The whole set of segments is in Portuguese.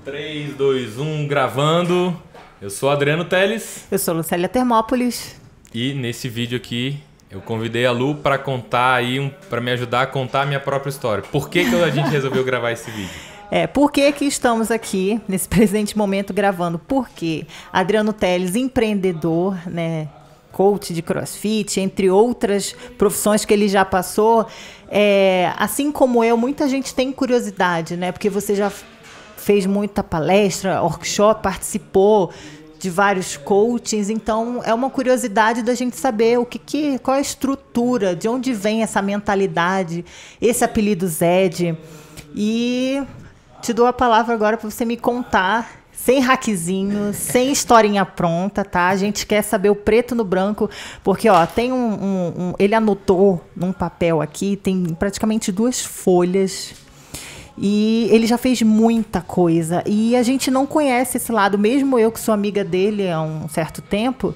3, 2, 1, gravando. Eu sou Adriano Teles. Eu sou Lucélia Termópolis. E nesse vídeo aqui eu convidei a Lu para contar aí, para me ajudar a contar a minha própria história. Por que a gente resolveu gravar esse vídeo? Por que estamos aqui nesse presente momento gravando? Porque Adriano Teles, empreendedor, né, coach de CrossFit, entre outras profissões que ele já passou, assim como eu, muita gente tem curiosidade, né? Porque você já fez muita palestra, workshop, participou de vários coachings, então é uma curiosidade da gente saber qual é a estrutura, de onde vem essa mentalidade, esse apelido Zed. E te dou a palavra agora para você me contar, sem hackzinho, sem historinha pronta, tá? A gente quer saber o preto no branco, porque tem ele anotou num papel aqui, tem praticamente 2 folhas. E ele já fez muita coisa. E a gente não conhece esse lado. Mesmo eu, que sou amiga dele há um certo tempo,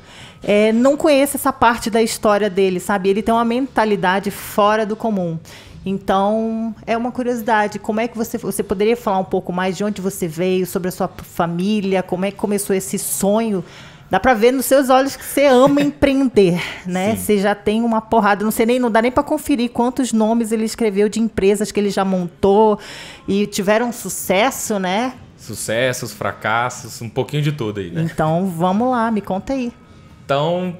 não conheço essa parte da história dele, sabe? Ele tem uma mentalidade fora do comum. Então, é uma curiosidade. Como é que você poderia falar um pouco mais de onde você veio, sobre a sua família, como é que começou esse sonho? Dá para ver nos seus olhos que você ama empreender, né? Sim. Você já tem uma porrada, não dá nem para conferir quantos nomes ele escreveu de empresas que ele já montou e tiveram sucesso, né? Sucessos, fracassos, um pouquinho de tudo aí, né? Então, vamos lá, me conta aí. Então,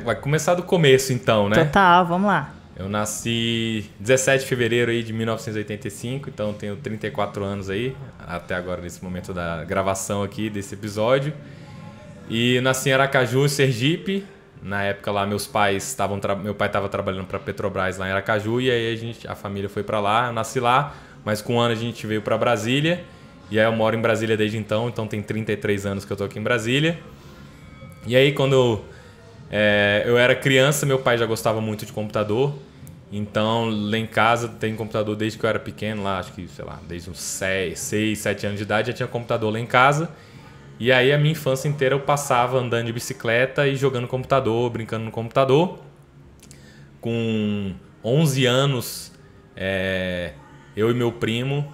vai começar do começo então, né? Total, vamos lá. Eu nasci 17 de fevereiro aí de 1985, então tenho 34 anos aí, até agora nesse momento da gravação aqui desse episódio. E nasci em Aracaju, Sergipe. Na época lá meu pai estava trabalhando para a Petrobras lá em Aracaju e aí a família foi para lá. Eu nasci lá, mas com 1 ano a gente veio para Brasília. E aí eu moro em Brasília desde então tem 33 anos que eu tô aqui em Brasília. E aí quando eu era criança, meu pai já gostava muito de computador. Então lá em casa tem computador desde que eu era pequeno, lá acho que, sei lá, desde uns 6, 7 anos de idade já tinha computador lá em casa. E aí a minha infância inteira eu passava andando de bicicleta e jogando computador, brincando no computador. Com 11 anos, eu e meu primo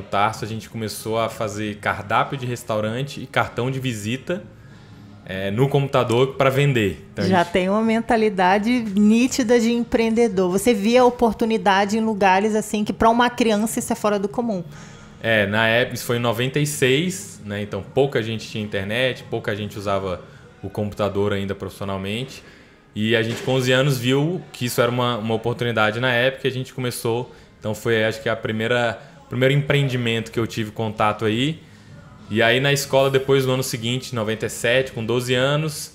Tarso, a gente começou a fazer cardápio de restaurante e cartão de visita no computador para vender. Então, já tem uma mentalidade nítida de empreendedor. Você via oportunidade em lugares assim que para uma criança isso é fora do comum. Na época, isso foi em 96, né? Então pouca gente tinha internet, pouca gente usava o computador ainda profissionalmente. E a gente com 11 anos viu que isso era uma oportunidade na época e a gente começou. Então foi, acho que, o primeiro empreendimento que eu tive contato aí. E aí na escola, depois do ano seguinte, 97, com 12 anos,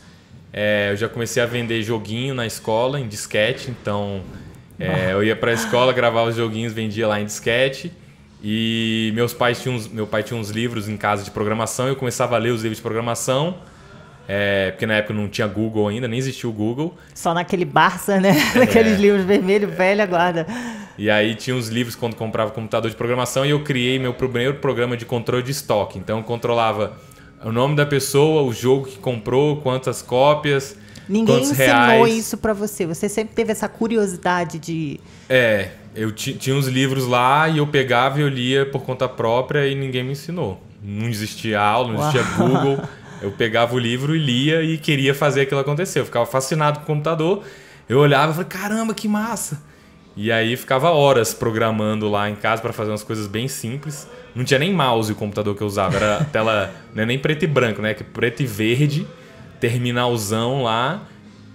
eu já comecei a vender joguinho na escola, em disquete. Então eu ia para a escola, gravava os joguinhos, vendia lá em disquete. E meu pai tinha uns livros em casa de programação, eu começava a ler os livros de programação, porque na época não tinha Google ainda, nem existia o Google. Só naquele Barça, né? Naqueles livros vermelho, velha guarda. E aí tinha os livros quando comprava computador de programação e eu criei meu primeiro programa de controle de estoque. Então eu controlava o nome da pessoa, o jogo que comprou, quantas cópias, ninguém quantos ensinou reais. Isso pra você? Você sempre teve essa curiosidade de... Eu tinha uns livros lá e eu pegava e eu lia por conta própria e ninguém me ensinou. Não existia aula, não existia Google. Eu pegava o livro e lia e queria fazer aquilo acontecer. Eu ficava fascinado com o computador. Eu olhava e falei, caramba, que massa! E aí ficava horas programando lá em casa para fazer umas coisas bem simples. Não tinha nem mouse o computador que eu usava. Era tela, não é nem preto e branco, né? Preto e verde, terminalzão lá.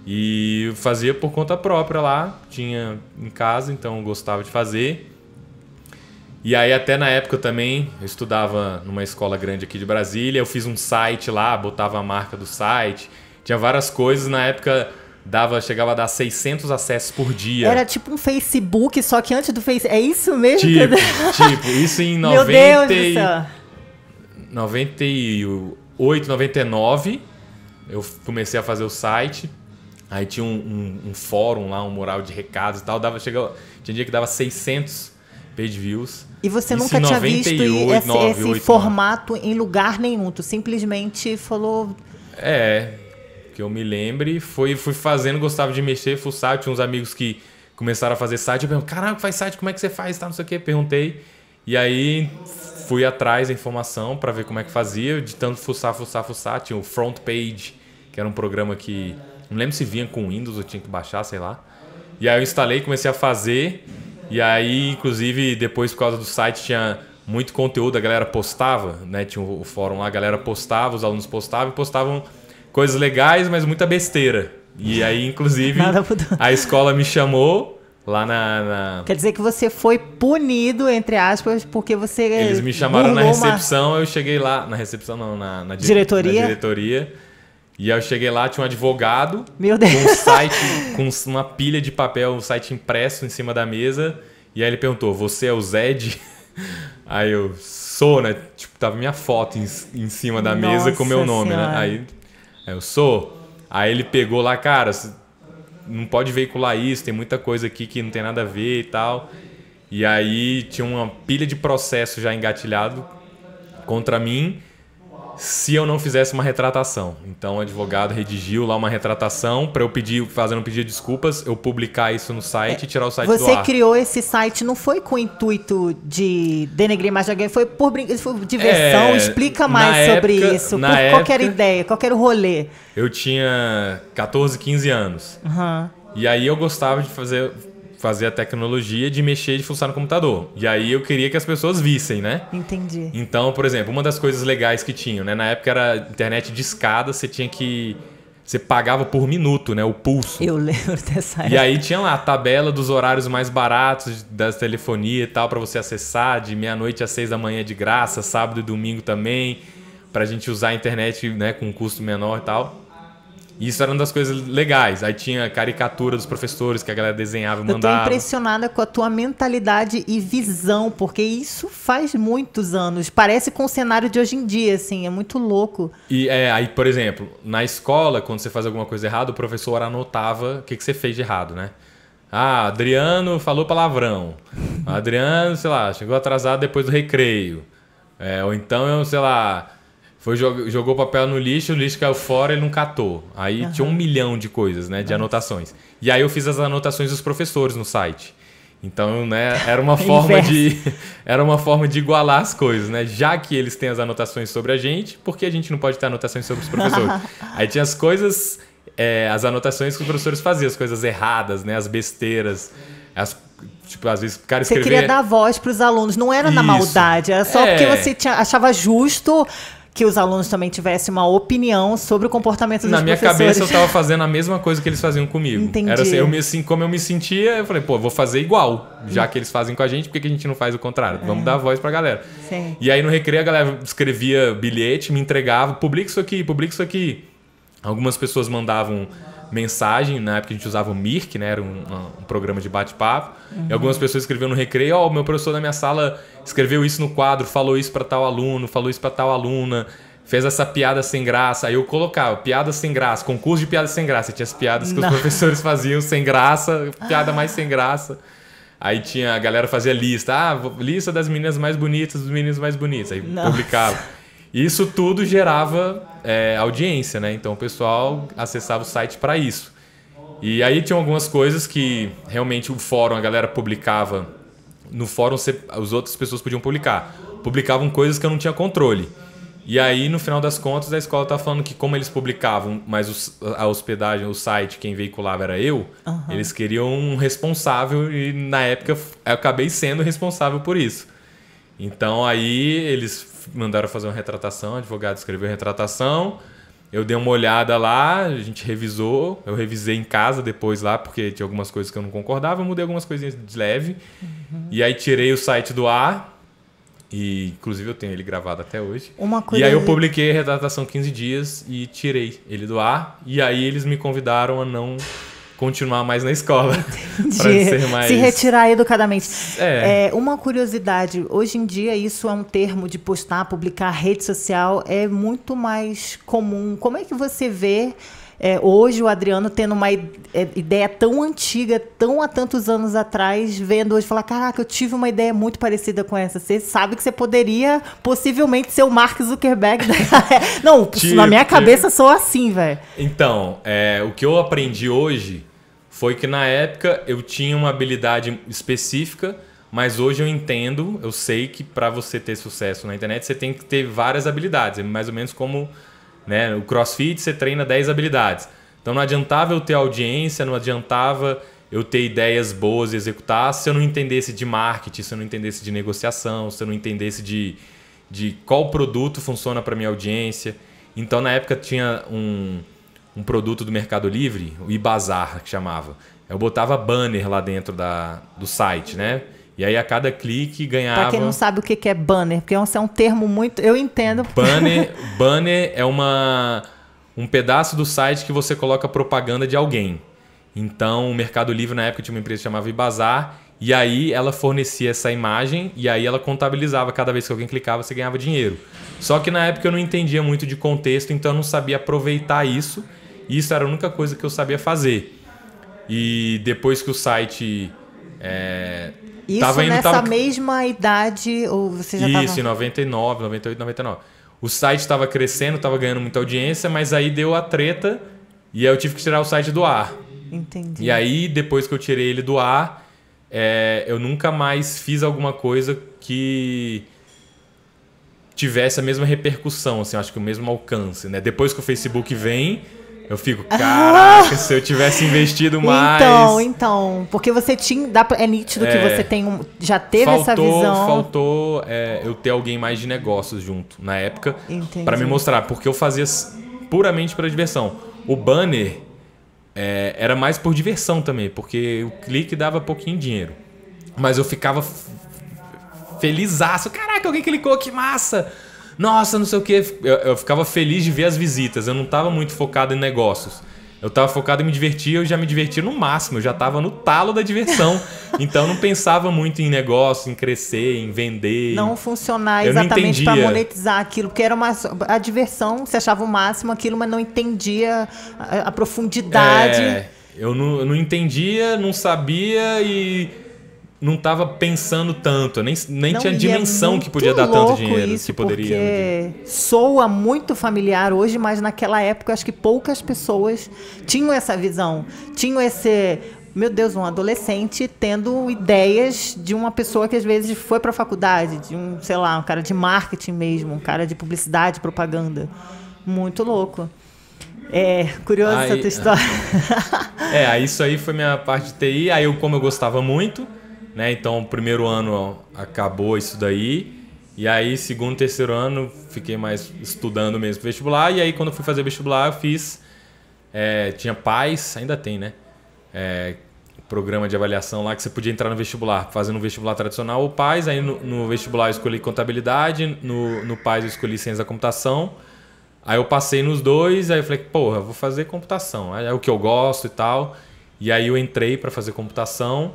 E fazia por conta própria lá, tinha em casa, então eu gostava de fazer. E aí até na época também, eu estudava numa escola grande aqui de Brasília, eu fiz um site lá, botava a marca do site, tinha várias coisas, na época chegava a dar 600 acessos por dia. Era tipo um Facebook, só que antes do Facebook, é isso mesmo? Tipo, isso em Meu Deus do céu. 98, 99, eu comecei a fazer o site. Aí tinha um fórum lá, um mural de recados e tal. Tinha dia que dava 600 page views. E você nunca tinha visto esse formato em lugar nenhum? Tu simplesmente falou... Que eu me lembre. Fui fazendo, gostava de mexer, fuçar. Tinha uns amigos que começaram a fazer site. Eu perguntei, caramba, faz site, como é que você faz? Tá, não sei o quê. Perguntei. E aí fui atrás da informação para ver como é que fazia, de tanto fuçar. Tinha o Front Page, que era um programa que... Não lembro se vinha com Windows ou tinha que baixar, sei lá. E aí eu instalei, comecei a fazer. E aí, inclusive, depois por causa do site tinha muito conteúdo, a galera postava, né? Tinha o fórum lá, a galera postava, os alunos postavam e postavam coisas legais, mas muita besteira. E aí, inclusive, a escola me chamou lá na... Quer dizer que você foi punido, entre aspas, porque você... Eles me chamaram na recepção, eu cheguei lá... Na recepção não, na diretoria? Na diretoria. E aí eu cheguei lá, tinha um advogado. Meu Deus. Com um site, com uma pilha de papel, um site impresso em cima da mesa. E aí ele perguntou, você é o Zed? Aí eu, sou, né? Tipo, tava minha foto em cima da mesa com o meu nome, né? Aí eu sou. Aí ele pegou lá, cara, não pode veicular isso, tem muita coisa aqui que não tem nada a ver e tal. E aí tinha uma pilha de processo já engatilhado contra mim se eu não fizesse uma retratação. Então o advogado redigiu lá uma retratação para eu fazer um pedido de desculpas, eu publicar isso no site e tirar o site do ar. Você criou esse site, não foi com o intuito de denegrir mais alguém, foi por diversão? Explica mais sobre isso. Qual era a ideia? Qual era o rolê? Eu tinha 14, 15 anos. Uhum. E aí eu gostava de fazer a tecnologia de mexer, de funcionar no computador. E aí eu queria que as pessoas vissem, né? Entendi. Então, por exemplo, uma das coisas legais que tinham, né? Na época era internet de escada, você pagava por minuto, né? O pulso. Eu lembro dessa época. E aí tinha lá a tabela dos horários mais baratos da telefonia e tal, para você acessar, de meia-noite às 6 da manhã de graça, sábado e domingo também, pra gente usar a internet, né, com um custo menor e tal. Isso era uma das coisas legais. Aí tinha caricatura dos professores que a galera desenhava e mandava. Eu tô impressionada com a tua mentalidade e visão, porque isso faz muitos anos. Parece com o cenário de hoje em dia, assim, é muito louco. E aí, por exemplo, na escola, quando você faz alguma coisa errada, o professor anotava o que você fez de errado, né? Ah, Adriano falou palavrão. Adriano, sei lá, chegou atrasado depois do recreio. Ou então, sei lá... jogou papel no lixo, o lixo caiu fora e ele não catou. Aí tinha 1 milhão de coisas, né, de anotações. E aí eu fiz as anotações dos professores no site. Então, né, era uma forma de igualar as coisas, né? Já que eles têm as anotações sobre a gente, por que a gente não pode ter anotações sobre os professores? Aí tinha as coisas, as anotações que os professores faziam, as coisas erradas, né, as besteiras, tipo, às vezes o cara escrevia... Você queria dar voz para os alunos, não era na maldade, era só porque você achava justo que os alunos também tivessem uma opinião sobre o comportamento dos professores. Na minha cabeça eu estava fazendo a mesma coisa que eles faziam comigo. Entendi. Era assim, como eu me sentia, eu falei, vou fazer igual. Já que eles fazem com a gente, por que a gente não faz o contrário? Vamos dar voz pra galera. Sim. E aí no recreio a galera escrevia bilhete, me entregava, publica isso aqui, publica isso aqui. Algumas pessoas mandavam mensagem, na época a gente usava o Mirk, né? Era um programa de bate-papo. E algumas pessoas escreviam no recreio, o meu professor da minha sala escreveu isso no quadro, falou isso para tal aluno, falou isso para tal aluna, fez essa piada sem graça. Aí eu colocava piada sem graça, concurso de piada sem graça. Tinha as piadas que os professores faziam sem graça, piada mais sem graça. Aí tinha, a galera fazia lista, lista das meninas mais bonitas, dos meninos mais bonitos. Aí publicava. Isso tudo gerava audiência, né? Então o pessoal acessava o site para isso. E aí tinha algumas coisas que realmente o fórum, a galera publicava. No fórum as outras pessoas podiam publicar. Publicavam coisas que eu não tinha controle. E aí no final das contas a escola tá falando que como eles publicavam, mas a hospedagem, o site, quem veiculava era eu, eles queriam um responsável e na época eu acabei sendo responsável por isso. Então aí eles mandaram fazer uma retratação, o advogado escreveu a retratação, eu dei uma olhada lá, a gente revisou, eu revisei em casa depois lá, porque tinha algumas coisas que eu não concordava, eu mudei algumas coisinhas de leve, e aí tirei o site do ar, e inclusive eu tenho ele gravado até hoje. E aí eu publiquei a retratação 15 dias e tirei ele do ar, e aí eles me convidaram a não continuar mais na escola. Se retirar educadamente. Uma curiosidade, hoje em dia isso é um termo de postar, publicar, rede social, é muito mais comum. Como é que você vê hoje o Adriano tendo uma ideia tão antiga, tão há tantos anos atrás, vendo hoje, falar, caraca, eu tive uma ideia muito parecida com essa. Você sabe que você poderia possivelmente ser o Mark Zuckerberg. Não, na minha cabeça sou assim, velho. Então, o que eu aprendi hoje foi que na época eu tinha uma habilidade específica, Mas hoje eu entendo, eu sei que para você ter sucesso na internet, você tem que ter várias habilidades. É mais ou menos como, né, o CrossFit, você treina 10 habilidades. Então não adiantava eu ter audiência, não adiantava eu ter ideias boas e executar se eu não entendesse de marketing, se eu não entendesse de negociação, se eu não entendesse de qual produto funciona para minha audiência. Então na época tinha um produto do Mercado Livre, o iBazar, que chamava. Eu botava banner lá dentro do site, né? E aí a cada clique ganhava... Para quem não sabe o que é banner, porque é um termo muito... Eu entendo. Banner é um pedaço do site que você coloca propaganda de alguém. Então o Mercado Livre na época tinha uma empresa que chamava iBazar, e aí ela fornecia essa imagem e aí ela contabilizava cada vez que alguém clicava, você ganhava dinheiro. Só que na época eu não entendia muito de contexto, então eu não sabia aproveitar isso. E isso era a única coisa que eu sabia fazer. E depois que o site... Isso nessa mesma idade, ou você já estava... Isso, em 99, 98, 99. O site estava crescendo, estava ganhando muita audiência, mas aí deu a treta e aí eu tive que tirar o site do ar. Entendi. E aí, depois que eu tirei ele do ar, eu nunca mais fiz alguma coisa que tivesse a mesma repercussão, assim, acho que o mesmo alcance, né? Depois que o Facebook vem... Eu fico, caraca, se eu tivesse investido mais... Então, porque você tinha... É nítido que você já teve essa visão. Faltou eu ter alguém mais de negócios junto, na época, para me mostrar. Porque eu fazia puramente para diversão. O banner era mais por diversão também, porque o clique dava pouquinho dinheiro. Mas eu ficava felizaço. Caraca, alguém clicou, que massa! Nossa, não sei o que. Eu ficava feliz de ver as visitas. Eu não estava muito focado em negócios. Eu estava focado em me divertir. Eu já me divertia no máximo. Eu já estava no talo da diversão. Então eu não pensava muito em negócio, em crescer, em vender. Não funcionar exatamente para monetizar aquilo. Porque era a diversão. Você achava o máximo aquilo, mas não entendia a profundidade. Eu não entendia, não sabia e... não estava pensando tanto, eu nem tinha dimensão que podia dar tanto dinheiro. Isso, que poderia. Porque soa muito familiar hoje, mas naquela época eu acho que poucas pessoas tinham essa visão. Tinham esse... Meu Deus, um adolescente tendo ideias de uma pessoa que às vezes foi para a faculdade, de um cara de marketing mesmo, um cara de publicidade, propaganda. Muito louco. Curioso essa tua história. Isso aí foi minha parte de TI. Aí como eu gostava muito... né? Então, o primeiro ano acabou isso daí. E aí, segundo, terceiro ano, fiquei mais estudando mesmo pro vestibular. E aí, quando eu fui fazer vestibular, eu fiz... tinha PAS, ainda tem, né? Programa de avaliação lá que você podia entrar no vestibular, fazendo um vestibular tradicional ou PAS. Aí, no vestibular, eu escolhi contabilidade. No PAS, eu escolhi ciência da computação. Aí, eu passei nos dois. Aí, eu falei, porra, vou fazer computação. Aí, é o que eu gosto e tal. E aí, eu entrei para fazer computação.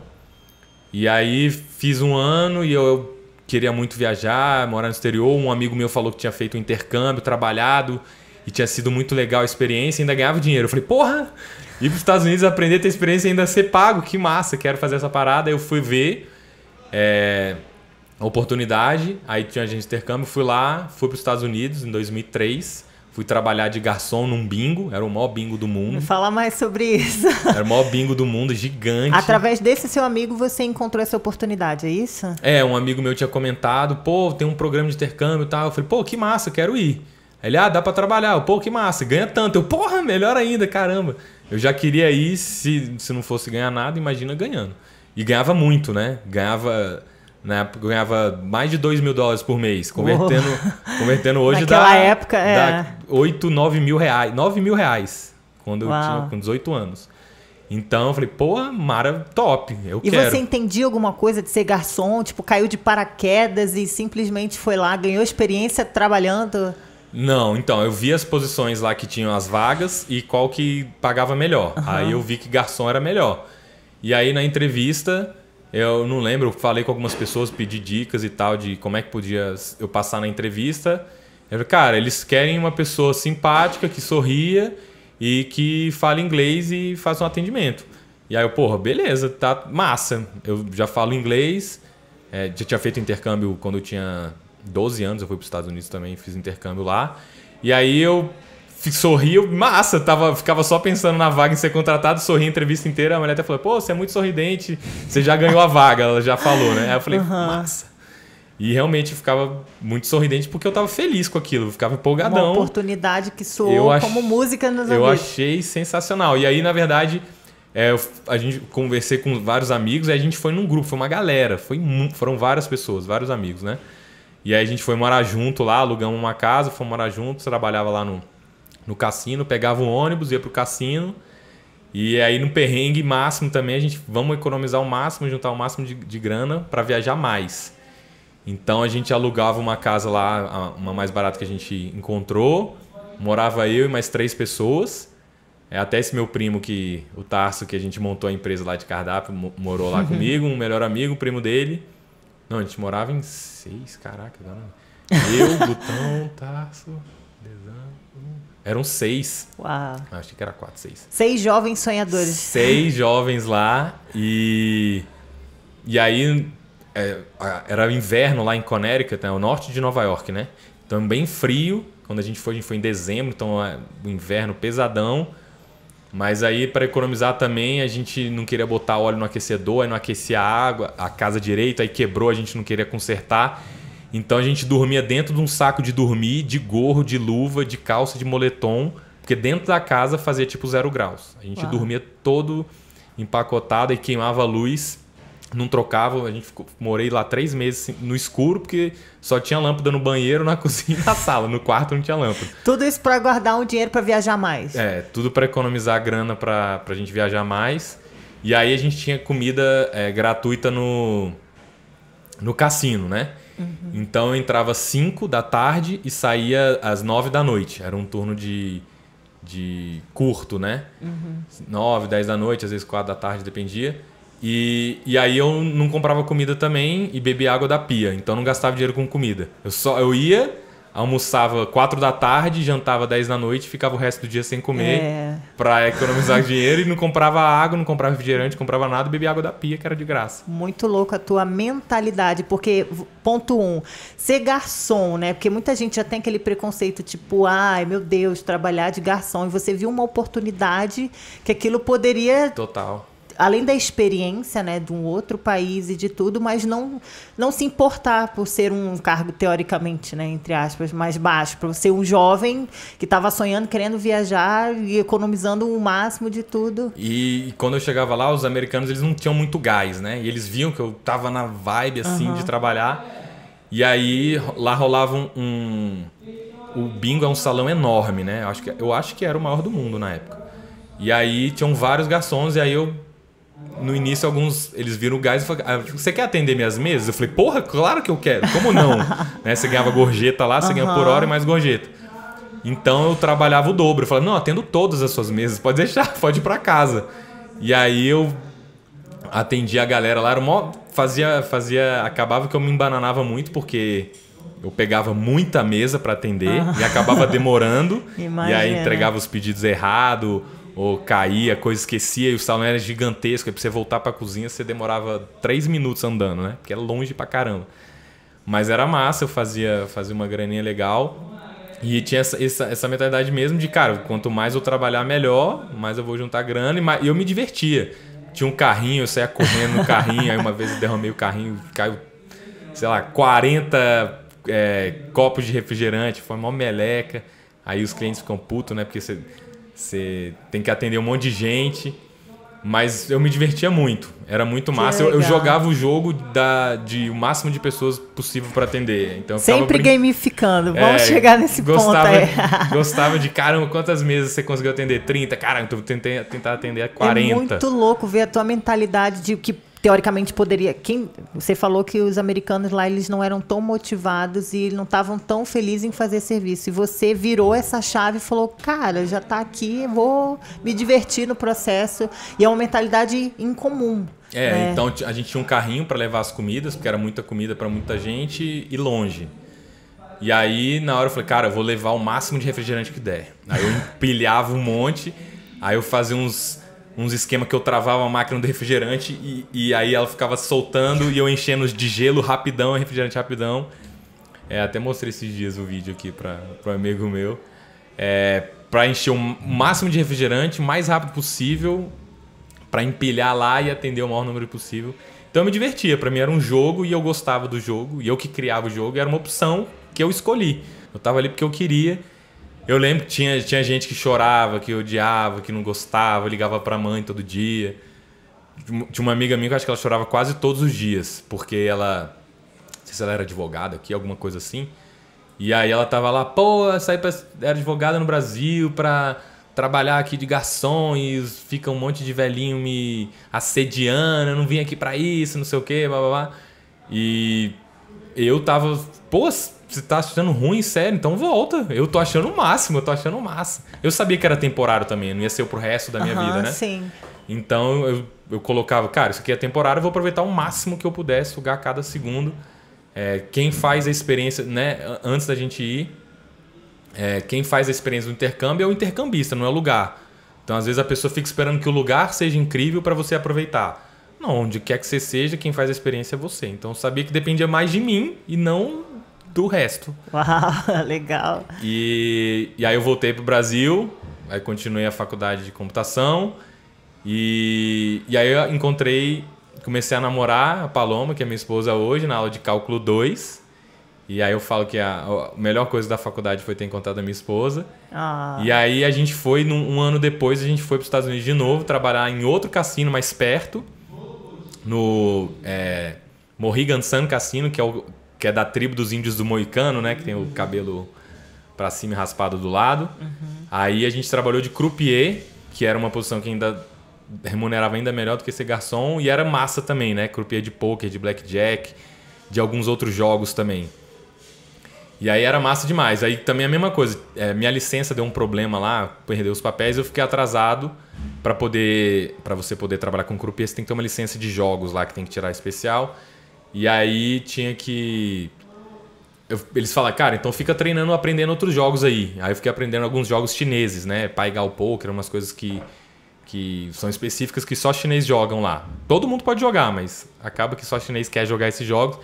E aí fiz um ano e eu queria muito viajar, morar no exterior. Um amigo meu falou que tinha feito um intercâmbio, trabalhado e tinha sido muito legal a experiência e ainda ganhava dinheiro. Eu falei, porra, ir para os Estados Unidos aprender a ter experiência e ainda ser pago, que massa, quero fazer essa parada. Aí eu fui ver a oportunidade, aí tinha agente de intercâmbio, fui lá, fui para os Estados Unidos em 2003. Fui trabalhar de garçom num bingo, era o maior bingo do mundo. Fala mais sobre isso. Era o maior bingo do mundo, gigante. Através desse seu amigo você encontrou essa oportunidade, é isso? Um amigo meu tinha comentado, pô, tem um programa de intercâmbio e tal. Eu falei, pô, que massa, quero ir. Aí ele, dá pra trabalhar. Pô, que massa, ganha tanto. Eu, porra, melhor ainda, caramba. Eu já queria ir, se não fosse ganhar nada, imagina ganhando. E ganhava muito, né? Na época eu ganhava mais de $2.000 por mês. Convertendo hoje naquela época, dá 8, 9 mil reais. 9 mil reais. Quando eu tinha com 18 anos. Então eu falei, pô, mara, top, eu quero. E você entendia alguma coisa de ser garçom? Tipo, caiu de paraquedas e simplesmente foi lá, ganhou experiência trabalhando? Não, então, eu vi as posições lá que tinham as vagas e qual que pagava melhor. Aí eu vi que garçom era melhor. E aí na entrevista... Eu não lembro, eu falei com algumas pessoas, pedi dicas e tal de como é que podia eu passar na entrevista. Eu falei, cara, eles querem uma pessoa simpática, que sorria e que fale inglês e faça um atendimento. E aí eu, porra, beleza, tá massa. Eu já falo inglês, já tinha feito intercâmbio quando eu tinha 12 anos, eu fui para os Estados Unidos também, fiz intercâmbio lá. E aí eu sorria, massa, ficava só pensando na vaga em ser contratado, sorria a entrevista inteira, a mulher até falou, pô, você é muito sorridente, você já ganhou a vaga, ela já falou, né? Aí eu falei, massa. E realmente eu ficava muito sorridente porque eu tava feliz com aquilo, eu ficava empolgadão. Uma oportunidade que soou como música nos ouvidos. Eu achei sensacional. E aí, na verdade, a gente conversei com vários amigos e a gente foi num grupo, foi uma galera, foram várias pessoas, vários amigos, né? E aí a gente foi morar junto lá, alugamos uma casa, fomos morar juntos, trabalhava lá no cassino, pegava um ônibus, ia pro cassino. E aí no perrengue máximo também, a gente vamos economizar o máximo, juntar o máximo de grana para viajar mais. Então a gente alugava uma casa lá, uma mais barata que a gente encontrou. Morava eu e mais 3 pessoas. Até esse meu primo, o Tarso, que a gente montou a empresa lá de cardápio, morou lá comigo, um melhor amigo, um primo dele. Não, a gente morava em 6, caraca. Eu, Butão, Tarso, eram 6. Uau. Acho que era 4, 6. 6 jovens sonhadores. 6 jovens lá e aí era inverno lá em Connecticut, né? O norte de Nova York, né? Então bem frio. Quando a gente foi em dezembro, então o inverno pesadão. Mas aí para economizar também a gente não queria botar óleo no aquecedor, aí não aquecia a água, a casa direito, aí quebrou, a gente não queria consertar. Então a gente dormia dentro de um saco de dormir, de gorro, de luva, de calça, de moletom, porque dentro da casa fazia tipo 0 graus. A gente dormia todo empacotado e queimava a luz, não trocava. A gente morei lá 3 meses no escuro, porque só tinha lâmpada no banheiro, na cozinha e na sala. No quarto não tinha lâmpada. Tudo isso para guardar um dinheiro para viajar mais. Tudo para economizar grana para a gente viajar mais. E aí a gente tinha comida gratuita no cassino, né? Então eu entrava às 5 da tarde e saía às 9 da noite. Era um turno de curto, né? 9, 10 da noite, às vezes 4 da tarde, dependia. E aí eu não comprava comida também e bebia água da pia. Então eu não gastava dinheiro com comida. Eu ia, almoçava 4 da tarde, jantava 10 da noite e ficava o resto do dia sem comer para economizar dinheiro. E não comprava água, não comprava refrigerante, não comprava nada e bebia água da pia, que era de graça. Muito louco a tua mentalidade, porque, ponto 1, ser garçom, né? Porque muita gente já tem aquele preconceito, tipo, ai, meu Deus, trabalhar de garçom. E você viu uma oportunidade que aquilo poderia... Total. Além da experiência, né, de um outro país e de tudo, mas não se importar por ser um cargo, teoricamente, né, entre aspas, mais baixo, para ser um jovem que estava sonhando, querendo viajar e economizando o máximo de tudo. E quando eu chegava lá, os americanos eles não tinham muito gás, né? E eles viam que eu tava na vibe assim de trabalhar. E aí lá rolava o bingo é um salão enorme, né? Eu acho que era o maior do mundo na época. E aí tinham vários garçons e aí no início, alguns, eles viram o gás e falaram, você quer atender minhas mesas? Eu falei, porra, claro que eu quero, como não? Né? Você ganhava gorjeta lá, você ganha por hora e mais gorjeta. Então eu trabalhava o dobro. Eu falei, não, atendo todas as suas mesas, pode deixar, pode ir pra casa. E aí eu atendia a galera lá, acabava que eu me embananava muito, porque eu pegava muita mesa pra atender e acabava demorando. Imagina. E aí entregava os pedidos errados, ou caía, coisa esquecia, e o salão era gigantesco. Aí pra você voltar pra cozinha, você demorava 3 minutos andando, né? Porque era longe pra caramba. Mas era massa, eu fazia uma graninha legal. E tinha essa mentalidade mesmo de, cara, quanto mais eu trabalhar, melhor, mais eu vou juntar grana. E eu me divertia. Tinha um carrinho, eu saía correndo no carrinho. Aí uma vez eu derramei o carrinho, caiu, sei lá, 40 copos de refrigerante. Foi uma meleca. Aí os clientes ficam putos, né? Porque você tem que atender um monte de gente. Mas eu me divertia muito. Era muito massa. Eu jogava o jogo de o máximo de pessoas possível para atender. Então, sempre gamificando. Vamos chegar nesse ponto aí. Gostava de, caramba, quantas mesas você conseguiu atender? 30? Caramba, eu tentei tentar atender 40. É muito louco ver a tua mentalidade de que teoricamente poderia... Você falou que os americanos lá, eles não eram tão motivados e não estavam tão felizes em fazer serviço. E você virou essa chave e falou, cara, já está aqui, vou me divertir no processo. E é uma mentalidade incomum. Né? Então a gente tinha um carrinho para levar as comidas, porque era muita comida para muita gente e longe. E aí, na hora eu falei, cara, eu vou levar o máximo de refrigerante que der. Aí eu empilhava um monte, aí eu fazia uns esquemas que eu travava a máquina do refrigerante e aí ela ficava soltando e eu enchendo de gelo rapidão, refrigerante rapidão. Até mostrei esses dias o vídeo aqui para um amigo meu. para encher o máximo de refrigerante o mais rápido possível, para empilhar lá e atender o maior número possível. Então eu me divertia, para mim era um jogo e eu gostava do jogo, e eu que criava o jogo, era uma opção que eu escolhi. Eu tava ali porque eu queria. Eu lembro que tinha gente que chorava, que odiava, que não gostava, ligava pra mãe todo dia. Tinha uma amiga minha que eu acho que ela chorava quase todos os dias, porque ela... Não sei se ela era advogada aqui, alguma coisa assim. E aí ela tava lá, pô, era advogada no Brasil pra trabalhar aqui de garçom e fica um monte de velhinho me assediando, eu não vim aqui pra isso, não sei o quê, blá blá blá. E eu tava, pô, você tá achando ruim, sério? Então volta. Eu tô achando o máximo, eu tô achando massa. Eu sabia que era temporário também, não ia ser pro resto da minha vida, né? Sim. Então eu colocava, cara, isso aqui é temporário, eu vou aproveitar o máximo que eu puder, sugar cada segundo. Quem faz a experiência, né, antes da gente ir, quem faz a experiência do intercâmbio é o intercambista, não é o lugar. Então, às vezes, a pessoa fica esperando que o lugar seja incrível para você aproveitar. Não, onde quer que você seja, quem faz a experiência é você. Então, eu sabia que dependia mais de mim e não do resto. Uau, legal. E aí eu voltei pro Brasil, aí continuei a faculdade de computação e aí eu comecei a namorar a Paloma, que é minha esposa hoje, na aula de cálculo 2. E aí eu falo que a melhor coisa da faculdade foi ter encontrado a minha esposa. E aí a gente foi, um ano depois, a gente foi para os Estados Unidos de novo, trabalhar em outro cassino mais perto, no Mohegan Sun Cassino, que é da tribo dos índios do Moicano, né? Que tem o cabelo para cima e raspado do lado. Uhum. Aí a gente trabalhou de croupier, que era uma posição que ainda remunerava ainda melhor do que ser garçom, e era massa também, né? Croupier de poker, de blackjack, de alguns outros jogos também. E aí era massa demais. Aí também a mesma coisa. Minha licença deu um problema lá, perdeu os papéis, eu fiquei atrasado. Para você poder trabalhar com croupier, você tem que ter uma licença de jogos lá que tem que tirar especial. E aí tinha que... Eles falaram, cara, então fica treinando, aprendendo outros jogos aí. Aí eu fiquei aprendendo alguns jogos chineses, né? Pai Gal Poker, umas coisas que são específicas que só chinês jogam lá. Todo mundo pode jogar, mas acaba que só chinês quer jogar esses jogos.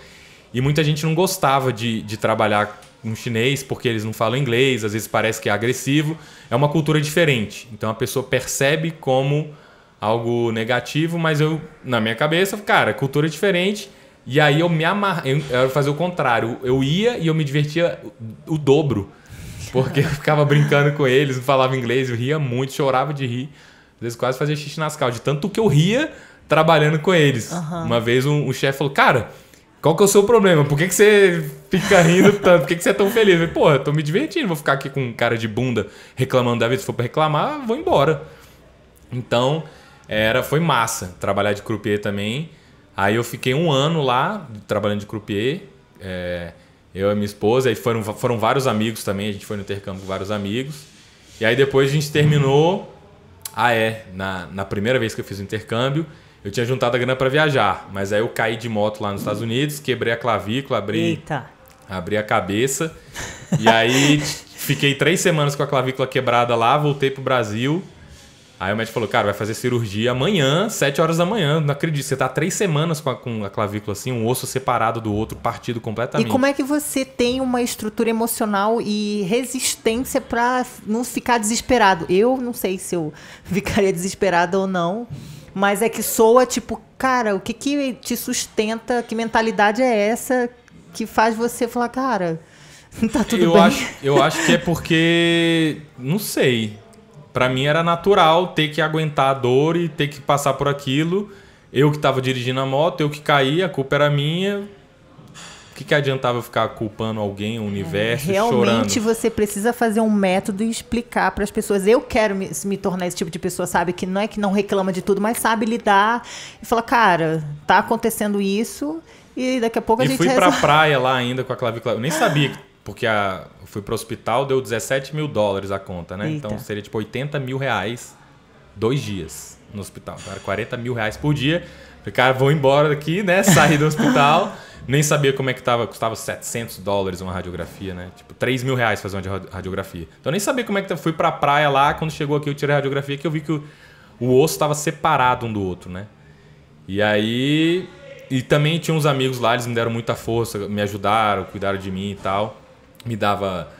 E muita gente não gostava de trabalhar com chinês porque eles não falam inglês, às vezes parece que é agressivo. É uma cultura diferente. Então a pessoa percebe como algo negativo, mas na minha cabeça, cara, cultura diferente. E aí eu me amarrei, eu ia fazer o contrário. Eu ia e eu me divertia o dobro. Porque eu ficava brincando com eles, não falava inglês, eu ria muito, chorava de rir. Às vezes quase fazia xixi nas calças, de tanto que eu ria trabalhando com eles. Uhum. Uma vez um chefe falou, cara... Qual que é o seu problema? Por que você fica rindo tanto? Por que você é tão feliz? Eu falei, porra, eu tô me divertindo. Vou ficar aqui com cara de bunda reclamando da vida. Se for pra reclamar, vou embora. Então, foi massa trabalhar de croupier também. Aí eu fiquei 1 ano lá, trabalhando de croupier. Eu e minha esposa. Aí foram vários amigos também. A gente foi no intercâmbio com vários amigos. E aí depois a gente terminou... Na primeira vez que eu fiz o intercâmbio... Eu tinha juntado a grana para viajar, mas aí eu caí de moto lá nos Estados Unidos, quebrei a clavícula, abri a cabeça. E aí fiquei 3 semanas com a clavícula quebrada lá, voltei pro Brasil. Aí o médico falou, cara, vai fazer cirurgia amanhã, 7 horas da manhã. Não acredito, você tá 3 semanas com a clavícula assim, um osso separado do outro, partido completamente. E como é que você tem uma estrutura emocional e resistência para não ficar desesperado? Eu não sei se eu ficaria desesperada ou não. Mas é que soa tipo, cara, o que te sustenta? Que mentalidade é essa que faz você falar, cara, tá tudo bem? Eu acho que é porque, não sei, pra mim era natural ter que aguentar a dor e ter que passar por aquilo. Eu que tava dirigindo a moto, eu que caí, a culpa era minha. O que adiantava eu ficar culpando alguém, o universo, chorando? Realmente você precisa fazer um método e explicar para as pessoas. Eu quero me tornar esse tipo de pessoa, sabe? Que não reclama de tudo, mas sabe lidar e fala, cara, tá acontecendo isso e daqui a pouco a gente resolve. E fui pra praia lá ainda com a clavícula. Eu nem sabia, porque eu fui pro hospital, deu $17 mil a conta, né? Eita. Então seria tipo $80 mil 2 dias no hospital. Então, era $40 mil por dia. Falei, cara, vou embora daqui, né? Saí do hospital. Nem sabia como é que tava, custava $700 uma radiografia, né? Tipo, $3 mil fazer uma radiografia. Então eu nem sabia como é que tava. Fui pra praia lá, quando chegou aqui eu tirei a radiografia, que eu vi que o osso estava separado um do outro, né? E aí... E também tinha uns amigos lá, eles me deram muita força, me ajudaram, cuidaram de mim e tal. Me dava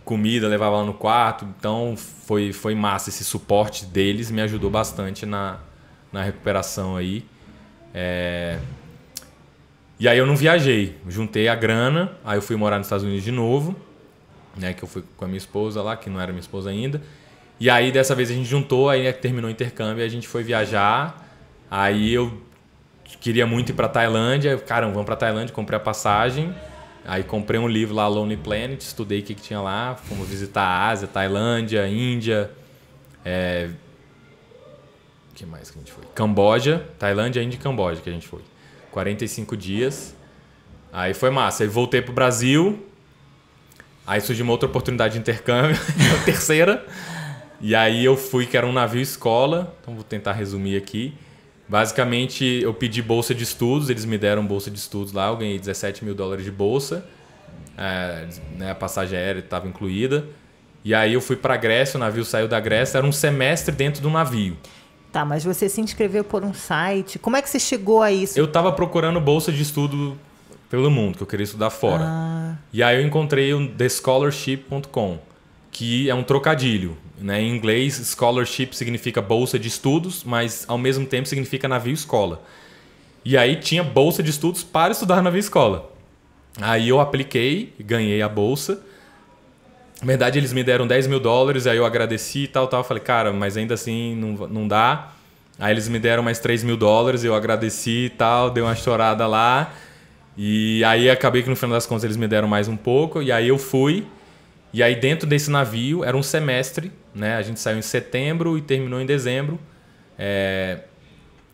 comida, levava lá no quarto. Então foi massa. Esse suporte deles me ajudou bastante na recuperação aí. E aí eu não viajei. Juntei a grana, aí eu fui morar nos Estados Unidos de novo, né? Que eu fui com a minha esposa lá, que não era minha esposa ainda. E aí dessa vez a gente juntou, aí terminou o intercâmbio, a gente foi viajar. Aí eu queria muito ir pra Tailândia. Caramba, vamos pra Tailândia, comprei a passagem. Aí comprei um livro lá, Lonely Planet, estudei o que tinha lá. Fomos visitar a Ásia, Tailândia, Índia. O que mais que a gente foi? Camboja, Tailândia, Índia e Camboja que a gente foi. 45 dias. Aí foi massa. Aí voltei pro Brasil. Aí surgiu uma outra oportunidade de intercâmbio, a terceira. E aí eu fui, que era um navio escola. Então vou tentar resumir aqui. Basicamente, eu pedi bolsa de estudos, eles me deram bolsa de estudos lá, eu ganhei $17 mil de bolsa, né, a passagem aérea estava incluída. E aí eu fui para a Grécia, o navio saiu da Grécia, era um semestre dentro do navio. Tá, mas você se inscreveu por um site, como é que você chegou a isso? Eu estava procurando bolsa de estudo pelo mundo, que eu queria estudar fora. E aí eu encontrei o thescholarship.com, que é um trocadilho. Né? Em inglês, scholarship significa bolsa de estudos, mas ao mesmo tempo significa navio-escola. E aí tinha bolsa de estudos para estudar na navio-escola. Aí eu apliquei, ganhei a bolsa. Na verdade, eles me deram $10 mil, aí eu agradeci e tal. Falei, cara, mas ainda assim não dá. Aí eles me deram mais $3 mil, eu agradeci e tal, dei uma chorada lá. E aí acabei que no final das contas eles me deram mais um pouco, e aí eu fui. E aí dentro desse navio era um semestre, né? A gente saiu em setembro e terminou em dezembro.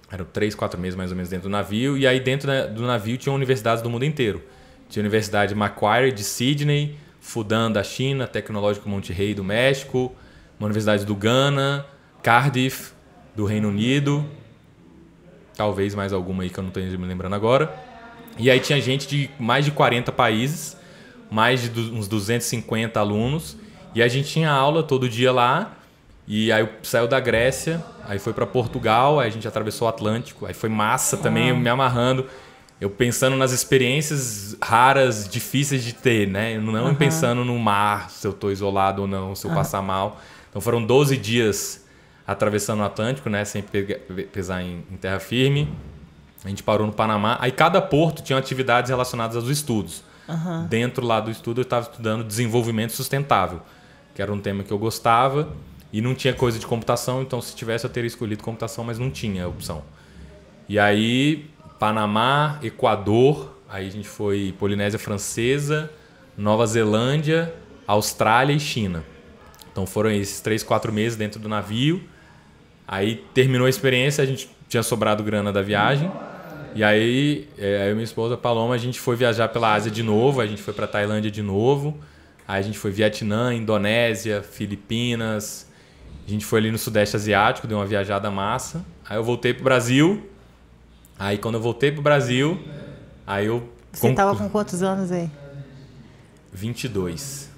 Eram 3, 4 meses mais ou menos dentro do navio. E aí dentro do navio tinha universidades do mundo inteiro. Tinha a Universidade Macquarie de Sydney, Fudan da China, Tecnológico Monterrey do México, uma universidade do Ghana, Cardiff do Reino Unido, talvez mais alguma aí que eu não estou me lembrando agora. E aí tinha gente de mais de 40 países, mais de uns 250 alunos, e a gente tinha aula todo dia lá. E aí saiu da Grécia, aí foi para Portugal, aí a gente atravessou o Atlântico, aí foi massa também, eu me amarrando, eu pensando nas experiências raras, difíceis de ter, né? Eu não pensando no mar, se eu estou isolado ou não, se eu passar mal. Então foram 12 dias atravessando o Atlântico, né? Sem pisar em terra firme. A gente parou no Panamá, aí cada porto tinha atividades relacionadas aos estudos. Dentro lá do estudo eu estava estudando desenvolvimento sustentável, que era um tema que eu gostava e não tinha coisa de computação, então se tivesse eu teria escolhido computação, mas não tinha opção. E aí Panamá, Equador, aí a gente foi Polinésia Francesa, Nova Zelândia, Austrália e China. Então foram esses 3, 4 meses dentro do navio. Aí terminou a experiência, a gente tinha sobrado grana da viagem. E aí, eu e minha esposa Paloma, a gente foi viajar pela Ásia de novo, a gente foi para Tailândia de novo, aí a gente foi Vietnã, Indonésia, Filipinas, a gente foi ali no Sudeste Asiático, deu uma viajada massa. Aí eu voltei pro Brasil, aí quando eu voltei pro Brasil, aí eu... Você tava com quantos anos aí? 22.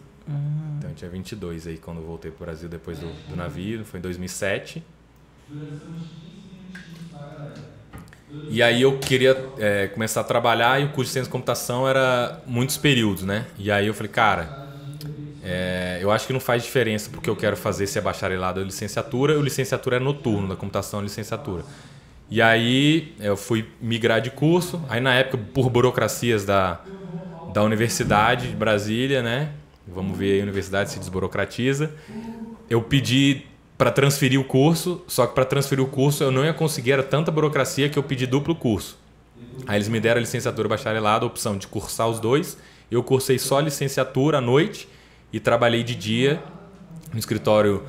Então eu tinha 22 aí quando eu voltei pro Brasil depois do navio, foi em 2007. E aí eu queria começar a trabalhar e o curso de ciência de computação era muitos períodos, né? E aí eu falei, cara, eu acho que não faz diferença porque eu quero fazer se é bacharelado ou licenciatura. O licenciatura é noturno, da computação é licenciatura. E aí eu fui migrar de curso. Aí na época, por burocracias da Universidade de Brasília, né? Vamos ver aí, a universidade se desburocratiza. Eu pedi para transferir o curso, só que para transferir o curso eu não ia conseguir, era tanta burocracia que eu pedi duplo curso. Aí eles me deram a licenciatura e bacharelado, a opção de cursar os dois. Eu cursei só a licenciatura à noite e trabalhei de dia no escritório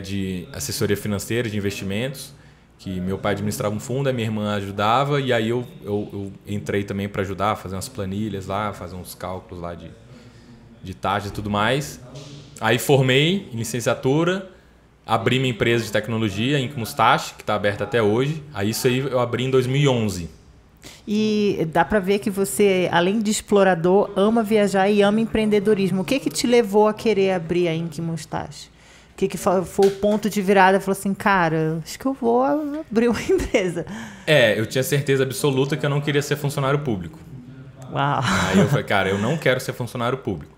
de assessoria financeira, de investimentos, que meu pai administrava um fundo, a minha irmã ajudava, e aí eu entrei também para ajudar a fazer umas planilhas lá, fazer uns cálculos lá de taxa e tudo mais. Aí formei em licenciatura, abri minha empresa de tecnologia, Incomustache, que está aberta até hoje. Aí isso aí eu abri em 2011. E dá para ver que você, além de explorador, ama viajar e ama empreendedorismo. O que te levou a querer abrir a Incomustache? O que foi o ponto de virada? Falou assim, cara, acho que eu vou abrir uma empresa. Eu tinha certeza absoluta que eu não queria ser funcionário público. Uau! Aí eu falei, cara, eu não quero ser funcionário público.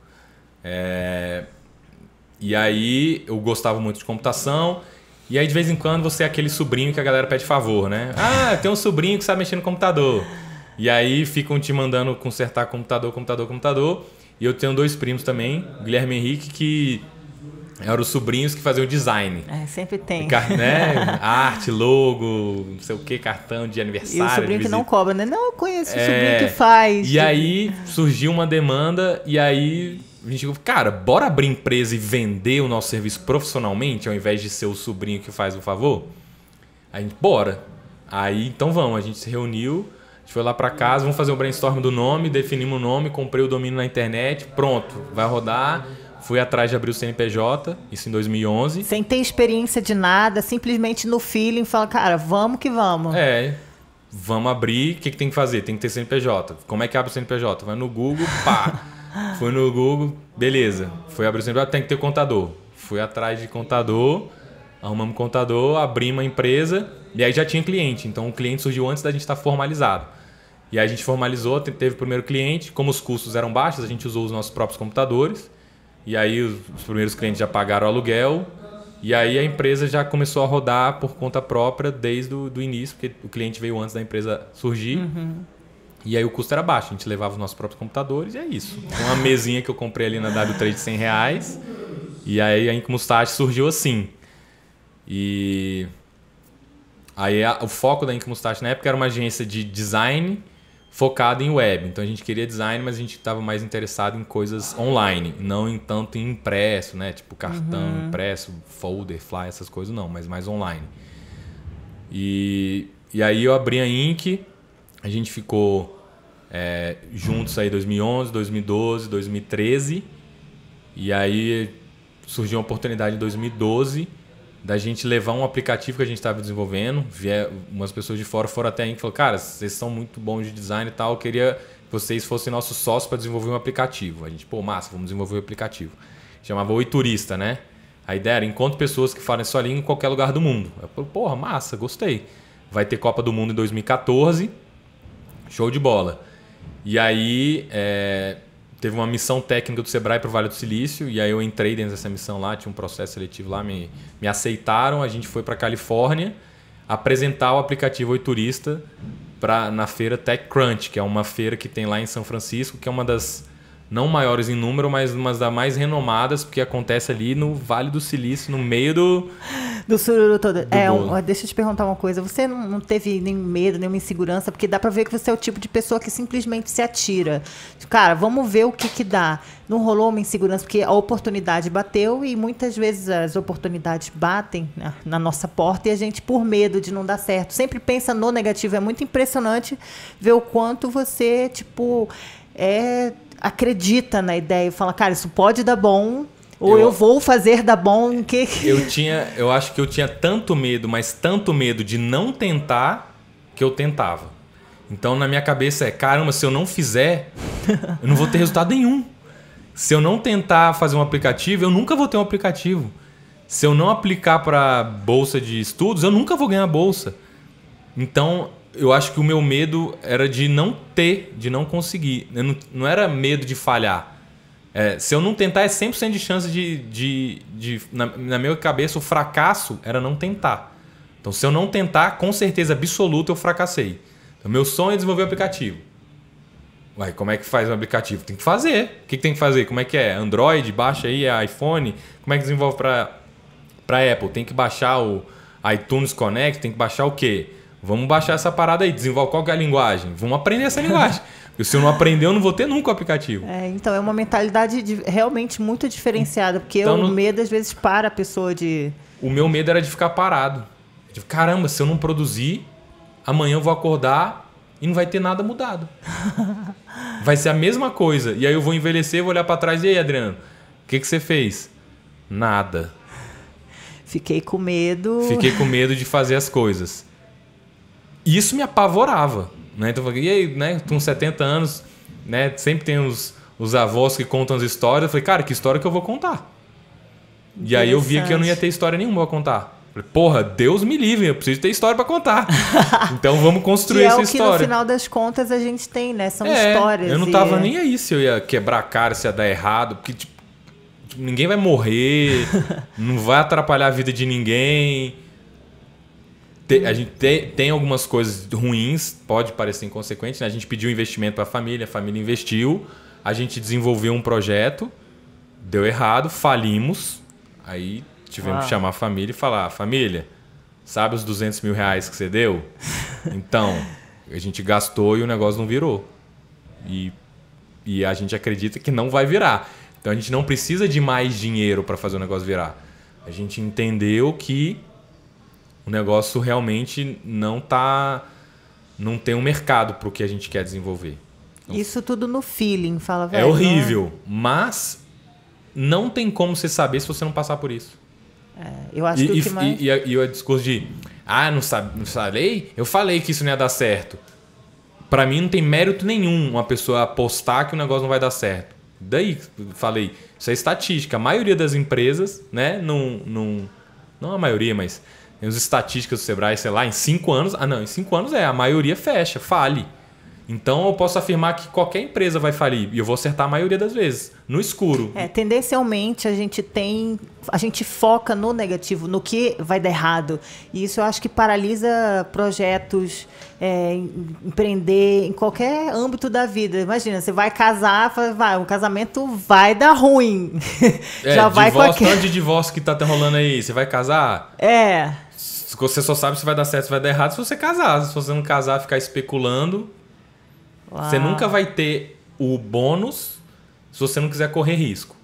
E aí eu gostava muito de computação. E aí de vez em quando você é aquele sobrinho que a galera pede favor, né? Ah, tem um sobrinho que sabe mexer no computador. E aí ficam te mandando consertar computador. E eu tenho 2 primos também, Guilherme e Henrique, que eram os sobrinhos que faziam design. Sempre tem. Né? Arte, logo, não sei o que, cartão de aniversário. E o sobrinho que não cobra, né? Não, eu conheço o sobrinho que faz. E aí surgiu uma demanda e aí a gente falou, cara, bora abrir empresa e vender o nosso serviço profissionalmente ao invés de ser o sobrinho que faz o favor? Aí a gente, bora. Aí então vamos, a gente se reuniu, a gente foi lá pra casa, vamos fazer um brainstorm do nome, definimos o nome, comprei o domínio na internet, pronto, vai rodar. Fui atrás de abrir o CNPJ, isso em 2011. Sem ter experiência de nada, simplesmente no feeling, fala, cara, vamos que vamos. Vamos abrir, o que tem que fazer? Tem que ter CNPJ. Como é que abre o CNPJ? Vai no Google, pá. Fui no Google, beleza. Fui abrir o CNPJ, tem que ter contador. Fui atrás de contador, arrumamos contador, abrimos uma empresa e aí já tinha cliente. Então o cliente surgiu antes da gente estar formalizado. E aí a gente formalizou, teve o primeiro cliente. Como os custos eram baixos, a gente usou os nossos próprios computadores. E aí os primeiros clientes já pagaram o aluguel. E aí a empresa já começou a rodar por conta própria desde o início, porque o cliente veio antes da empresa surgir. E aí o custo era baixo, a gente levava os nossos próprios computadores e é isso. Uma mesinha que eu comprei ali na W3 de R$100. E aí a Incomustache surgiu assim. E aí o foco da Incomustache na época era uma agência de design focada em web. Então a gente queria design, mas a gente estava mais interessado em coisas online, não em tanto em impresso, né? Tipo cartão, impresso, folder, fly, essas coisas não, mas mais online. E aí eu abri a Inc, a gente ficou juntos aí 2011, 2012, 2013. E aí surgiu uma oportunidade em 2012 da gente levar um aplicativo que a gente estava desenvolvendo. Umas pessoas de fora foram até a Inc e falaram, cara, vocês são muito bons de design e tal, eu queria que vocês fossem nossos sócios para desenvolver um aplicativo. A gente, massa, vamos desenvolver um aplicativo. Chamava Oi Turista, né? A ideia era, encontre pessoas que falem sua língua em qualquer lugar do mundo. Eu falei, porra, massa, gostei. Vai ter Copa do Mundo em 2014, show de bola. E aí teve uma missão técnica do Sebrae para o Vale do Silício, e aí eu entrei dentro dessa missão lá, tinha um processo seletivo lá, me aceitaram, a gente foi para Califórnia apresentar o aplicativo Oi Turista na feira TechCrunch, que é uma feira que tem lá em São Francisco, que é uma das, não maiores em número, mas uma das mais renomadas, porque acontece ali no Vale do Silício, no meio do sururu todo. Deixa eu te perguntar uma coisa. Você não teve nenhum medo, nenhuma insegurança? Porque dá pra ver que você é o tipo de pessoa que simplesmente se atira. Cara, vamos ver o que dá. Não rolou uma insegurança, porque a oportunidade bateu e muitas vezes as oportunidades batem na nossa porta e a gente, por medo de não dar certo, sempre pensa no negativo. É muito impressionante ver o quanto você, acredita na ideia e fala, cara, isso pode dar bom. Ou eu vou fazer dar bom. Eu acho que eu tinha tanto medo, mas tanto medo de não tentar, que eu tentava. Então na minha cabeça caramba, se eu não fizer, eu não vou ter resultado nenhum. Se eu não tentar fazer um aplicativo, eu nunca vou ter um aplicativo. Se eu não aplicar para bolsa de estudos, eu nunca vou ganhar bolsa. Então eu acho que o meu medo era de não ter, de não conseguir. Não era medo de falhar. Se eu não tentar, é 100% de chance na minha cabeça, o fracasso era não tentar. Então, se eu não tentar, com certeza absoluta, eu fracassei. Então, meu sonho é desenvolver um aplicativo. Ué, como é que faz um aplicativo? Tem que fazer. O que tem que fazer? Como é que é? Android? Baixa aí, iPhone? Como é que desenvolve para Apple? Tem que baixar o iTunes Connect? Tem que baixar o quê? Vamos baixar essa parada aí. Desenvolve qual que é a linguagem? Vamos aprender essa linguagem. Se eu não aprender, eu não vou ter nunca o aplicativo. Então é uma mentalidade realmente muito diferenciada, porque então, o medo às vezes para a pessoa de... O meu medo era de ficar parado. Caramba, se eu não produzir, amanhã eu vou acordar e não vai ter nada mudado. Vai ser a mesma coisa. E aí eu vou envelhecer, vou olhar para trás e aí, Adriano, o que você fez? Nada. Fiquei com medo de fazer as coisas. Isso me apavorava. Né? Então eu falei, e aí, né? Com 70 anos, né? Sempre tem os avós que contam as histórias. Eu falei, cara, que história que eu vou contar? E aí eu via que eu não ia ter história nenhuma pra contar. Eu falei, porra, Deus me livre, eu preciso ter história pra contar. Então vamos construir essa história. Que no final das contas a gente tem, né? São histórias. Eu não tava nem aí se eu ia quebrar a cara, se ia dar errado. Porque, ninguém vai morrer, não vai atrapalhar a vida de ninguém. A gente tem algumas coisas ruins, pode parecer inconsequente, né? A gente pediu investimento para a família investiu, a gente desenvolveu um projeto, deu errado, falimos, aí tivemos que chamar a família e falar, família, sabe os 200 mil reais que você deu? Então, a gente gastou e o negócio não virou. E a gente acredita que não vai virar. Então a gente não precisa de mais dinheiro para fazer o negócio virar. A gente entendeu que o negócio realmente não tem um mercado para o que a gente quer desenvolver. Então, isso tudo no feeling, fala, velho. É horrível, mas não tem como você saber se você não passar por isso. Eu acho que o que mais... E o discurso de não falei? Eu falei que isso não ia dar certo. Para mim não tem mérito nenhum uma pessoa apostar que o negócio não vai dar certo. Daí, falei, isso é estatística. A maioria das empresas, né, não a maioria, mas tem as estatísticas do Sebrae, sei lá, em 5 anos... em 5 anos a maioria fecha, fale. Então eu posso afirmar que qualquer empresa vai falir. E eu vou acertar a maioria das vezes, no escuro. Tendencialmente a gente foca no negativo, no que vai dar errado. E isso eu acho que paralisa projetos, empreender em qualquer âmbito da vida. Imagina, você vai casar, o casamento vai dar ruim. Já vai tanto de divórcio que tá rolando aí, você vai casar? Você só sabe se vai dar certo, se vai dar errado se você casar. Se você não casar, ficar especulando... Uau. Você nunca vai ter o bônus se você não quiser correr risco.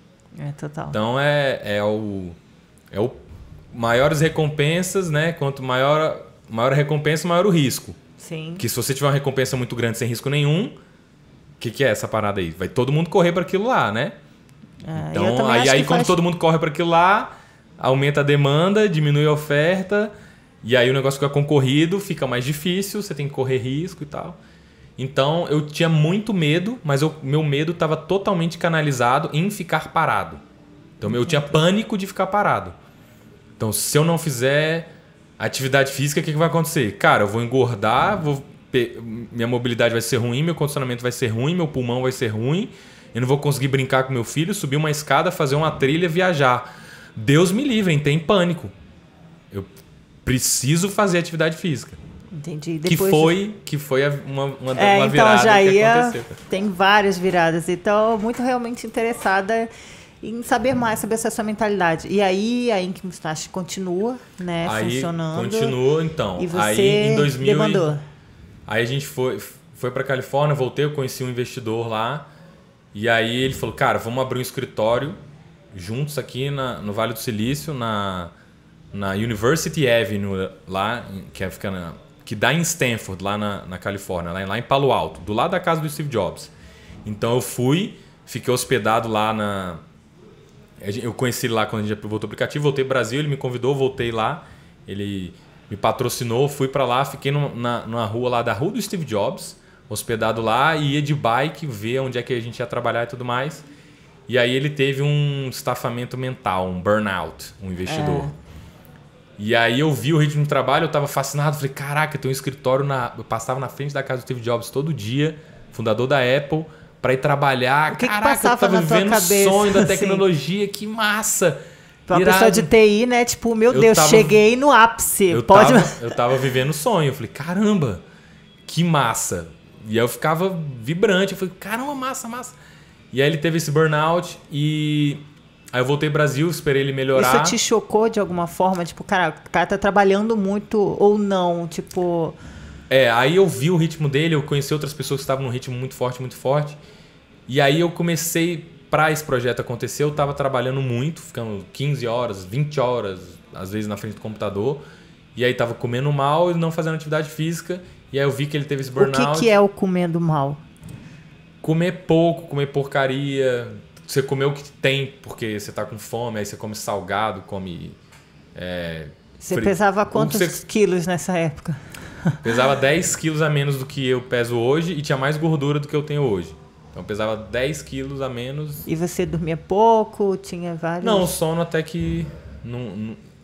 Total. Então é o maiores recompensas, né? Quanto maior a recompensa, maior o risco. Sim. Porque se você tiver uma recompensa muito grande sem risco nenhum, o que é essa parada aí? Vai todo mundo correr para aquilo lá, né? Então aí quando todo mundo corre para aquilo lá, aumenta a demanda, diminui a oferta, e aí o negócio fica concorrido, fica mais difícil, você tem que correr risco e tal. Então, eu tinha muito medo, mas meu medo estava totalmente canalizado em ficar parado. Então, eu tinha pânico de ficar parado. Então, se eu não fizer atividade física, o que vai acontecer? Cara, eu vou engordar, minha mobilidade vai ser ruim, meu condicionamento vai ser ruim, meu pulmão vai ser ruim, eu não vou conseguir brincar com meu filho, subir uma escada, fazer uma trilha, viajar. Deus me livre, tem pânico. Eu preciso fazer atividade física. Entendi. Que foi uma então virada já que aconteceu. Tem várias viradas. Então, muito realmente interessada em saber mais sobre essa sua mentalidade. E aí a Ink Mustache continua, né, funcionando. Continua, então. E você aí, em 2000, demandou. Aí a gente foi para Califórnia, voltei, eu conheci um investidor lá. E aí ele falou, cara, vamos abrir um escritório juntos aqui no Vale do Silício, na University Avenue, lá, que dá em Stanford, lá na Califórnia, lá em Palo Alto, do lado da casa do Steve Jobs. Então eu fiquei hospedado lá eu conheci ele lá quando a gente voltou ao aplicativo, voltei para o Brasil, ele me convidou, voltei lá, ele me patrocinou, fui para lá, fiquei numa rua lá da rua do Steve Jobs, hospedado lá, e ia de bike ver onde é que a gente ia trabalhar e tudo mais. E aí ele teve um estafamento mental, um burnout, um investidor. E aí eu vi o ritmo de trabalho, eu estava fascinado, falei, caraca, tem um escritório, eu passava na frente da casa do Steve Jobs todo dia, fundador da Apple, para ir trabalhar. Caraca, eu tava vivendo o sonho da tecnologia, que massa! Pra uma pessoa de TI, né? Tipo, meu Deus, cheguei no ápice. Eu tava vivendo o sonho, eu falei, caramba, que massa! E aí eu ficava vibrante, eu falei, caramba, massa. E aí ele teve esse burnout e... Aí eu voltei ao Brasil, esperei ele melhorar. Isso te chocou de alguma forma? Tipo, cara, o cara tá trabalhando muito ou não? Tipo... Aí eu vi o ritmo dele, eu conheci outras pessoas que estavam num ritmo muito forte. E aí eu comecei, para esse projeto acontecer, eu tava trabalhando muito, ficando 15 horas, 20 horas, às vezes na frente do computador. E aí tava comendo mal e não fazendo atividade física. E aí eu vi que ele teve esse burnout. O que é o comendo mal? Comer pouco, comer porcaria... Você comer o que tem, porque você tá com fome, aí você come salgado, come... Você pesava quantos quilos nessa época? Pesava 10 quilos a menos do que eu peso hoje e tinha mais gordura do que eu tenho hoje. Então pesava 10 quilos a menos. E você dormia pouco? Tinha vários... Não, o sono até que...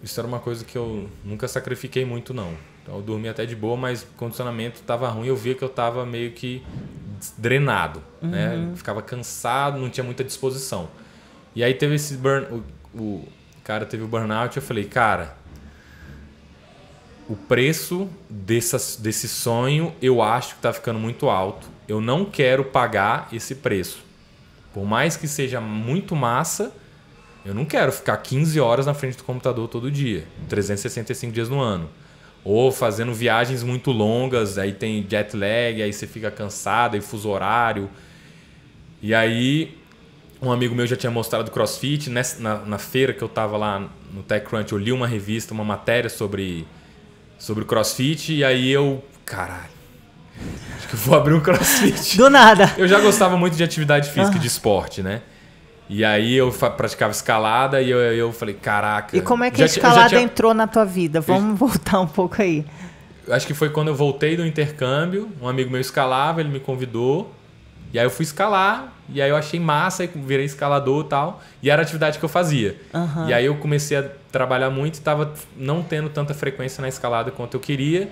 isso era uma coisa que eu nunca sacrifiquei muito, não. Então eu dormia até de boa, mas o condicionamento tava ruim. Eu via que eu tava meio que... drenado, né? Ficava cansado, não tinha muita disposição. E aí teve esse o cara teve o burnout, eu falei, cara, o preço desse sonho eu acho que tá ficando muito alto. Eu não quero pagar esse preço. Por mais que seja muito massa, eu não quero ficar 15 horas na frente do computador todo dia, 365 dias no ano. Ou fazendo viagens muito longas, aí tem jet lag, aí você fica cansado, aí fuso horário. E aí, um amigo meu já tinha mostrado CrossFit. Na feira que eu tava lá no TechCrunch, eu li uma revista, uma matéria sobre CrossFit. E aí caralho, acho que eu vou abrir um CrossFit. Do nada. Eu já gostava muito de atividade física, de esporte, né? E aí eu praticava escalada e eu falei, caraca... E como é que a escalada entrou na tua vida? Vamos voltar um pouco aí. Acho que foi quando eu voltei do intercâmbio, um amigo meu escalava, ele me convidou, e aí eu fui escalar, e aí eu achei massa, e virei escalador e tal, e era a atividade que eu fazia. Uhum. E aí eu comecei a trabalhar muito e estava não tendo tanta frequência na escalada quanto eu queria,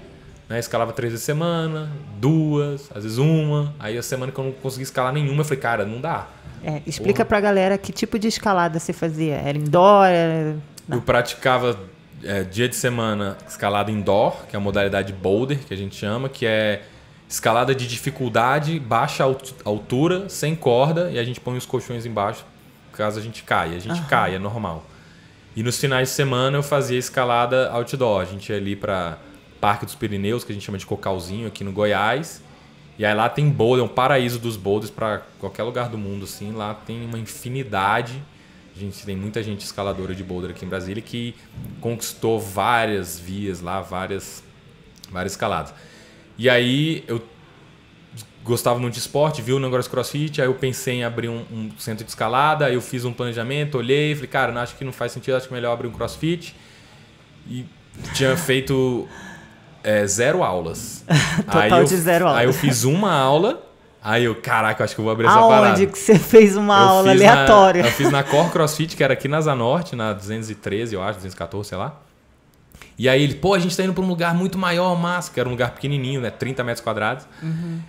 né? Escalava 3 vezes a semana, 2, às vezes 1, aí a semana que eu não conseguia escalar nenhuma, eu falei, cara, não dá. Explica pra galera que tipo de escalada você fazia. Era indoor? Eu praticava dia de semana escalada indoor, que é a modalidade boulder, que a gente chama, que é escalada de dificuldade, baixa altura, sem corda, e a gente põe os colchões embaixo caso a gente caia. A gente cai, é normal. E nos finais de semana eu fazia escalada outdoor. A gente ia ali para Parque dos Pirineus, que a gente chama de Cocalzinho, aqui no Goiás. E aí lá tem boulder, é um paraíso dos boulders para qualquer lugar do mundo, assim. Lá tem uma infinidade. Tem muita gente escaladora de boulder aqui em Brasília que conquistou várias vias lá, várias escaladas. E aí eu gostava muito de esporte, vi o negócio de CrossFit, aí eu pensei em abrir um centro de escalada, aí eu fiz um planejamento, olhei, falei, cara, não, acho que não faz sentido, acho que é melhor abrir um CrossFit. E tinha feito 0 aulas. Total de 0 aulas. Aí eu fiz uma aula, aí caraca, eu acho que eu vou abrir essa parada. Aonde que você fez uma aula aleatória? Eu fiz na Core CrossFit, que era aqui na Zanorte, na 213, eu acho, 214, sei lá. E aí ele, a gente tá indo pra um lugar muito maior, massa, que era um lugar pequenininho, né, 30 metros quadrados. Uhum.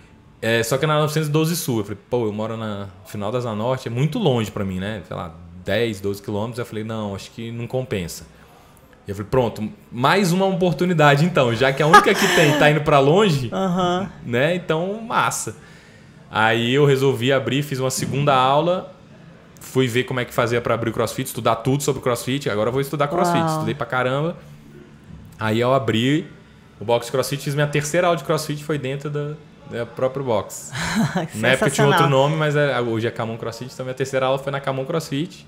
Só que é na 912 Sul. Eu falei, eu moro no final da Zanorte, é muito longe pra mim, né? Sei lá, 10, 12 quilômetros. Eu falei, não, acho que não compensa. E eu falei, pronto, mais uma oportunidade então, já que a única que tem tá indo pra longe, né? Então, massa. Aí eu resolvi abrir, fiz uma segunda aula, fui ver como é que fazia pra abrir o CrossFit, estudar tudo sobre CrossFit. Agora eu vou estudar CrossFit, estudei pra caramba. Aí eu abri o box CrossFit, fiz minha terceira aula de CrossFit, foi dentro do próprio box. Na época tinha outro nome, mas hoje é Camon CrossFit, então minha terceira aula foi na Camon CrossFit,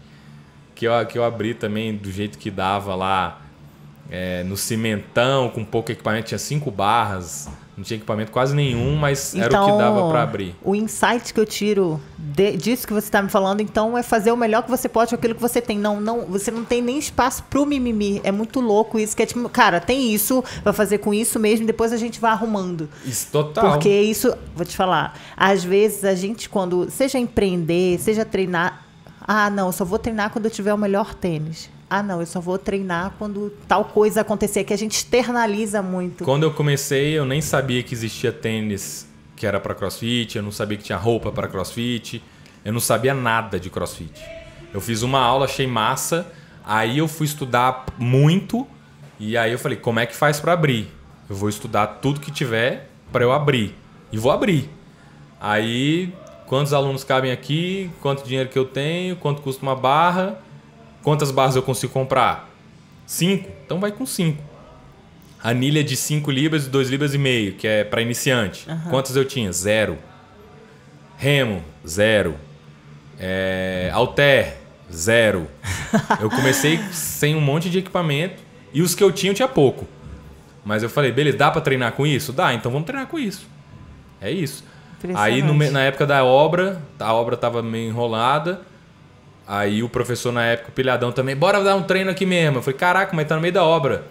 que eu abri também do jeito que dava lá, no cimentão, com pouco equipamento, tinha 5 barras, não tinha equipamento quase nenhum, mas então, era o que dava para abrir. O insight que eu tiro disso que você está me falando, então, é fazer o melhor que você pode com aquilo que você tem. Não, você não tem nem espaço pro mimimi. É muito louco isso, que é tipo, cara, tem isso, vai fazer com isso mesmo, depois a gente vai arrumando. Isso, total. Porque isso, vou te falar, às vezes a gente quando, seja empreender, seja treinar, não, eu só vou treinar quando eu tiver o melhor tênis. Não, eu só vou treinar quando tal coisa acontecer, que a gente externaliza muito. Quando eu comecei, eu nem sabia que existia tênis que era para CrossFit, eu não sabia que tinha roupa para CrossFit, eu não sabia nada de CrossFit. Eu fiz uma aula, achei massa, aí eu fui estudar muito e aí eu falei, como é que faz para abrir? Eu vou estudar tudo que tiver para eu abrir e vou abrir. Aí, quantos alunos cabem aqui, quanto dinheiro que eu tenho, quanto custa uma barra... Quantas barras eu consigo comprar? 5? Então vai com 5. Anilha de 5 libras e 2 libras e meio, que é para iniciante. Quantas eu tinha? 0. Remo, 0. Halter, 0. Eu comecei sem um monte de equipamento e os que eu tinha pouco. Mas eu falei, beleza, dá para treinar com isso? Dá, então vamos treinar com isso. É isso. Aí na época da obra, a obra estava meio enrolada. Aí o professor na época, o pilhadão também, bora dar um treino aqui mesmo. Eu falei, caraca, mas tá no meio da obra.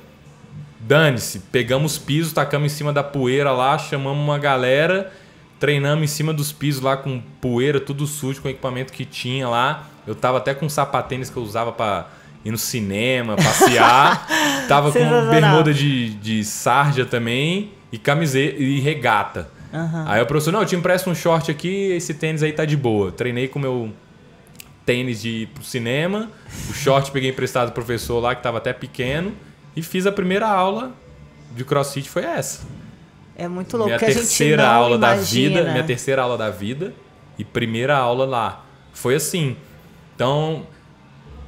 Dane-se, pegamos pisos, tacamos em cima da poeira lá, chamamos uma galera, treinamos em cima dos pisos lá com poeira, tudo sujo, com o equipamento que tinha lá. Eu tava até com sapatênis que eu usava pra ir no cinema, passear. Tava com bermuda de sarja também e camiseta e regata. Aí o professor, não, eu te empresto um short aqui, esse tênis aí tá de boa. Treinei com o meu tênis de ir pro cinema, o short peguei emprestado do professor lá, que tava até pequeno, e fiz a primeira aula de CrossFit, foi essa. É muito louco, Minha que a gente terceira não aula imagina. da vida, minha terceira aula da vida e primeira aula lá. Foi assim. Então,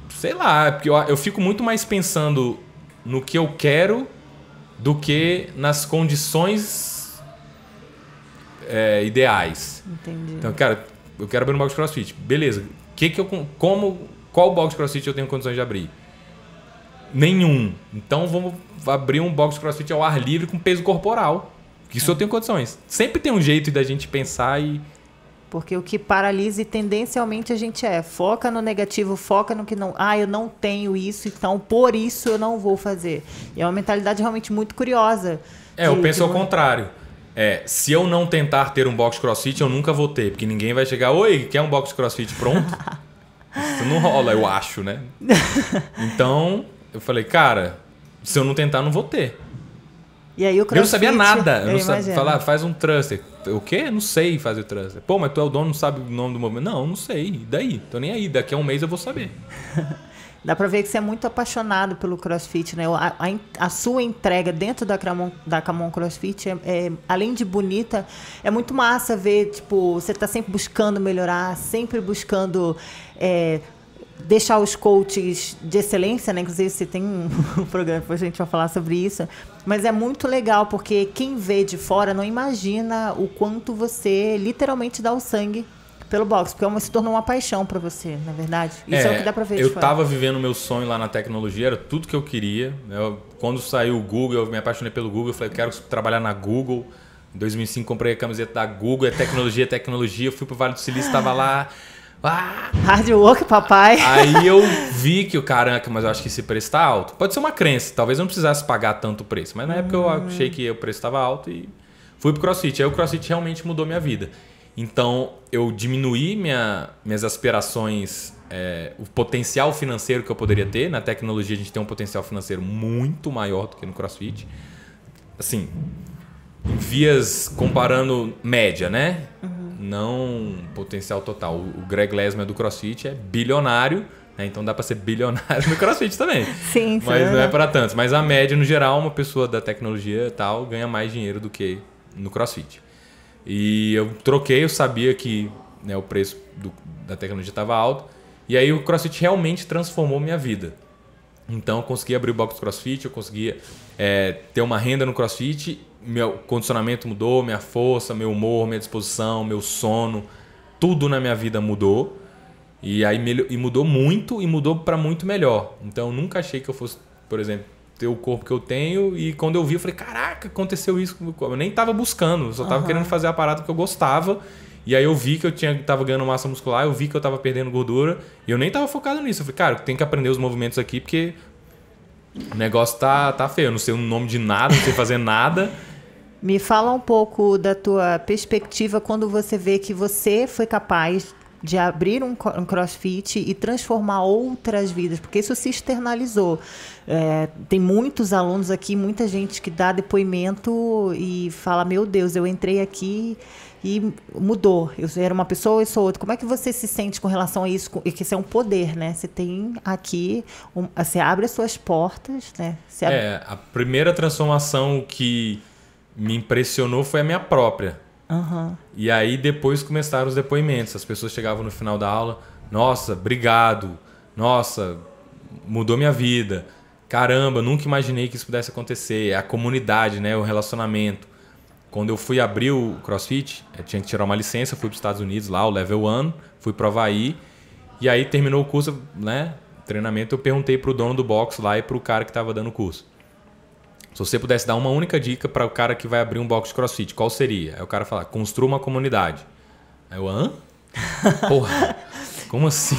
sei lá, porque eu fico muito mais pensando no que eu quero do que nas condições ideais. Entendi. Então, cara, eu quero abrir um box de CrossFit. Beleza. Qual box de CrossFit eu tenho condições de abrir? Nenhum. Então vamos abrir um box de CrossFit ao ar livre com peso corporal. Isso eu tenho condições. Sempre tem um jeito da gente pensar e... Porque o que paralisa e tendencialmente a gente foca no negativo, foca no que não... eu não tenho isso, então por isso eu não vou fazer. E é uma mentalidade realmente muito curiosa. Eu penso ao contrário. Se eu não tentar ter um box CrossFit, eu nunca vou ter. Porque ninguém vai chegar, oi, quer um box CrossFit pronto? Isso não rola, eu acho, né? Então, eu falei, cara, se eu não tentar, não vou ter. E aí o CrossFit, eu não sabia nada. Eu não imagino. sabia falar, faz um thruster. O quê? Não sei fazer o thruster. Pô, mas tu é o dono, não sabe o nome do movimento. Não sei. E daí? Tô nem aí. Daqui a um mês eu vou saber. Dá pra ver que você é muito apaixonado pelo CrossFit, né? A sua entrega dentro da Camon CrossFit, além de bonita, é muito massa ver, tipo, você tá sempre buscando melhorar, sempre buscando deixar os coaches de excelência, né? Inclusive, você tem um programa, depois a gente vai falar sobre isso. Mas é muito legal, porque quem vê de fora não imagina o quanto você literalmente dá o sangue pelo boxe, porque se tornou uma paixão pra você, na verdade. Isso é o que dá pra ver de fora. Eu tava vivendo o meu sonho lá na tecnologia, era tudo que eu queria. Quando saiu o Google, eu me apaixonei pelo Google, eu falei, eu quero trabalhar na Google. Em 2005, comprei a camiseta da Google, tecnologia. Eu fui pro Vale do Silício, tava lá... Hard work, papai. Aí eu vi que caraca, mas eu acho que esse preço tá alto. Pode ser uma crença, talvez eu não precisasse pagar tanto preço. Mas na época eu achei que o preço estava alto e fui pro CrossFit. Aí o CrossFit realmente mudou minha vida. Então eu diminuí minhas aspirações, o potencial financeiro que eu poderia ter. Na tecnologia a gente tem um potencial financeiro muito maior do que no CrossFit. Assim, em vias comparando média, né? Não potencial total. O Greg Glassman do CrossFit é bilionário, né? Então dá para ser bilionário no CrossFit também. Sim, mas não é para tantos. Mas a média, no geral, uma pessoa da tecnologia e tal ganha mais dinheiro do que no CrossFit. E eu troquei, eu sabia que, né, o preço da tecnologia estava alto. E aí o CrossFit realmente transformou minha vida. Então eu consegui abrir o box do CrossFit, eu conseguia ter uma renda no CrossFit. Meu condicionamento mudou, minha força, meu humor, minha disposição, meu sono, tudo na minha vida mudou. E aí mudou muito e mudou para muito melhor. Então eu nunca achei que eu fosse, por exemplo, ter o corpo que eu tenho. E quando eu vi, eu falei, caraca, aconteceu isso com o meu corpo. Eu nem estava buscando, eu só estava querendo fazer a parada que eu gostava. E aí eu vi que eu estava ganhando massa muscular, eu vi que eu estava perdendo gordura. E eu nem estava focado nisso. Eu falei, cara, eu tenho que aprender os movimentos aqui porque o negócio tá feio. Eu não sei o nome de nada, não sei fazer nada. Me fala um pouco da tua perspectiva quando você vê que você foi capaz de abrir um CrossFit e transformar outras vidas, porque isso se externalizou. Tem muitos alunos aqui, muita gente que dá depoimento e fala, meu Deus, eu entrei aqui e mudou. Eu era uma pessoa e sou outra. Como é que você se sente com relação a isso? E que isso é um poder, né? Você tem aqui, você abre as suas portas, né? A primeira transformação que me impressionou foi a minha própria. E aí depois começaram os depoimentos. As pessoas chegavam no final da aula, nossa, obrigado, nossa, mudou minha vida, caramba, nunca imaginei que isso pudesse acontecer. A comunidade, né, o relacionamento. Quando eu fui abrir o CrossFit, eu tinha que tirar uma licença, fui para os Estados Unidos lá, o Level 1, fui para o Havaí, e aí terminou o curso, né, treinamento, eu perguntei para o dono do box lá e para o cara que estava dando o curso. Se você pudesse dar uma única dica para o cara que vai abrir um box de CrossFit, qual seria? Aí o cara fala, construa uma comunidade. Aí eu, hã? Porra, como assim?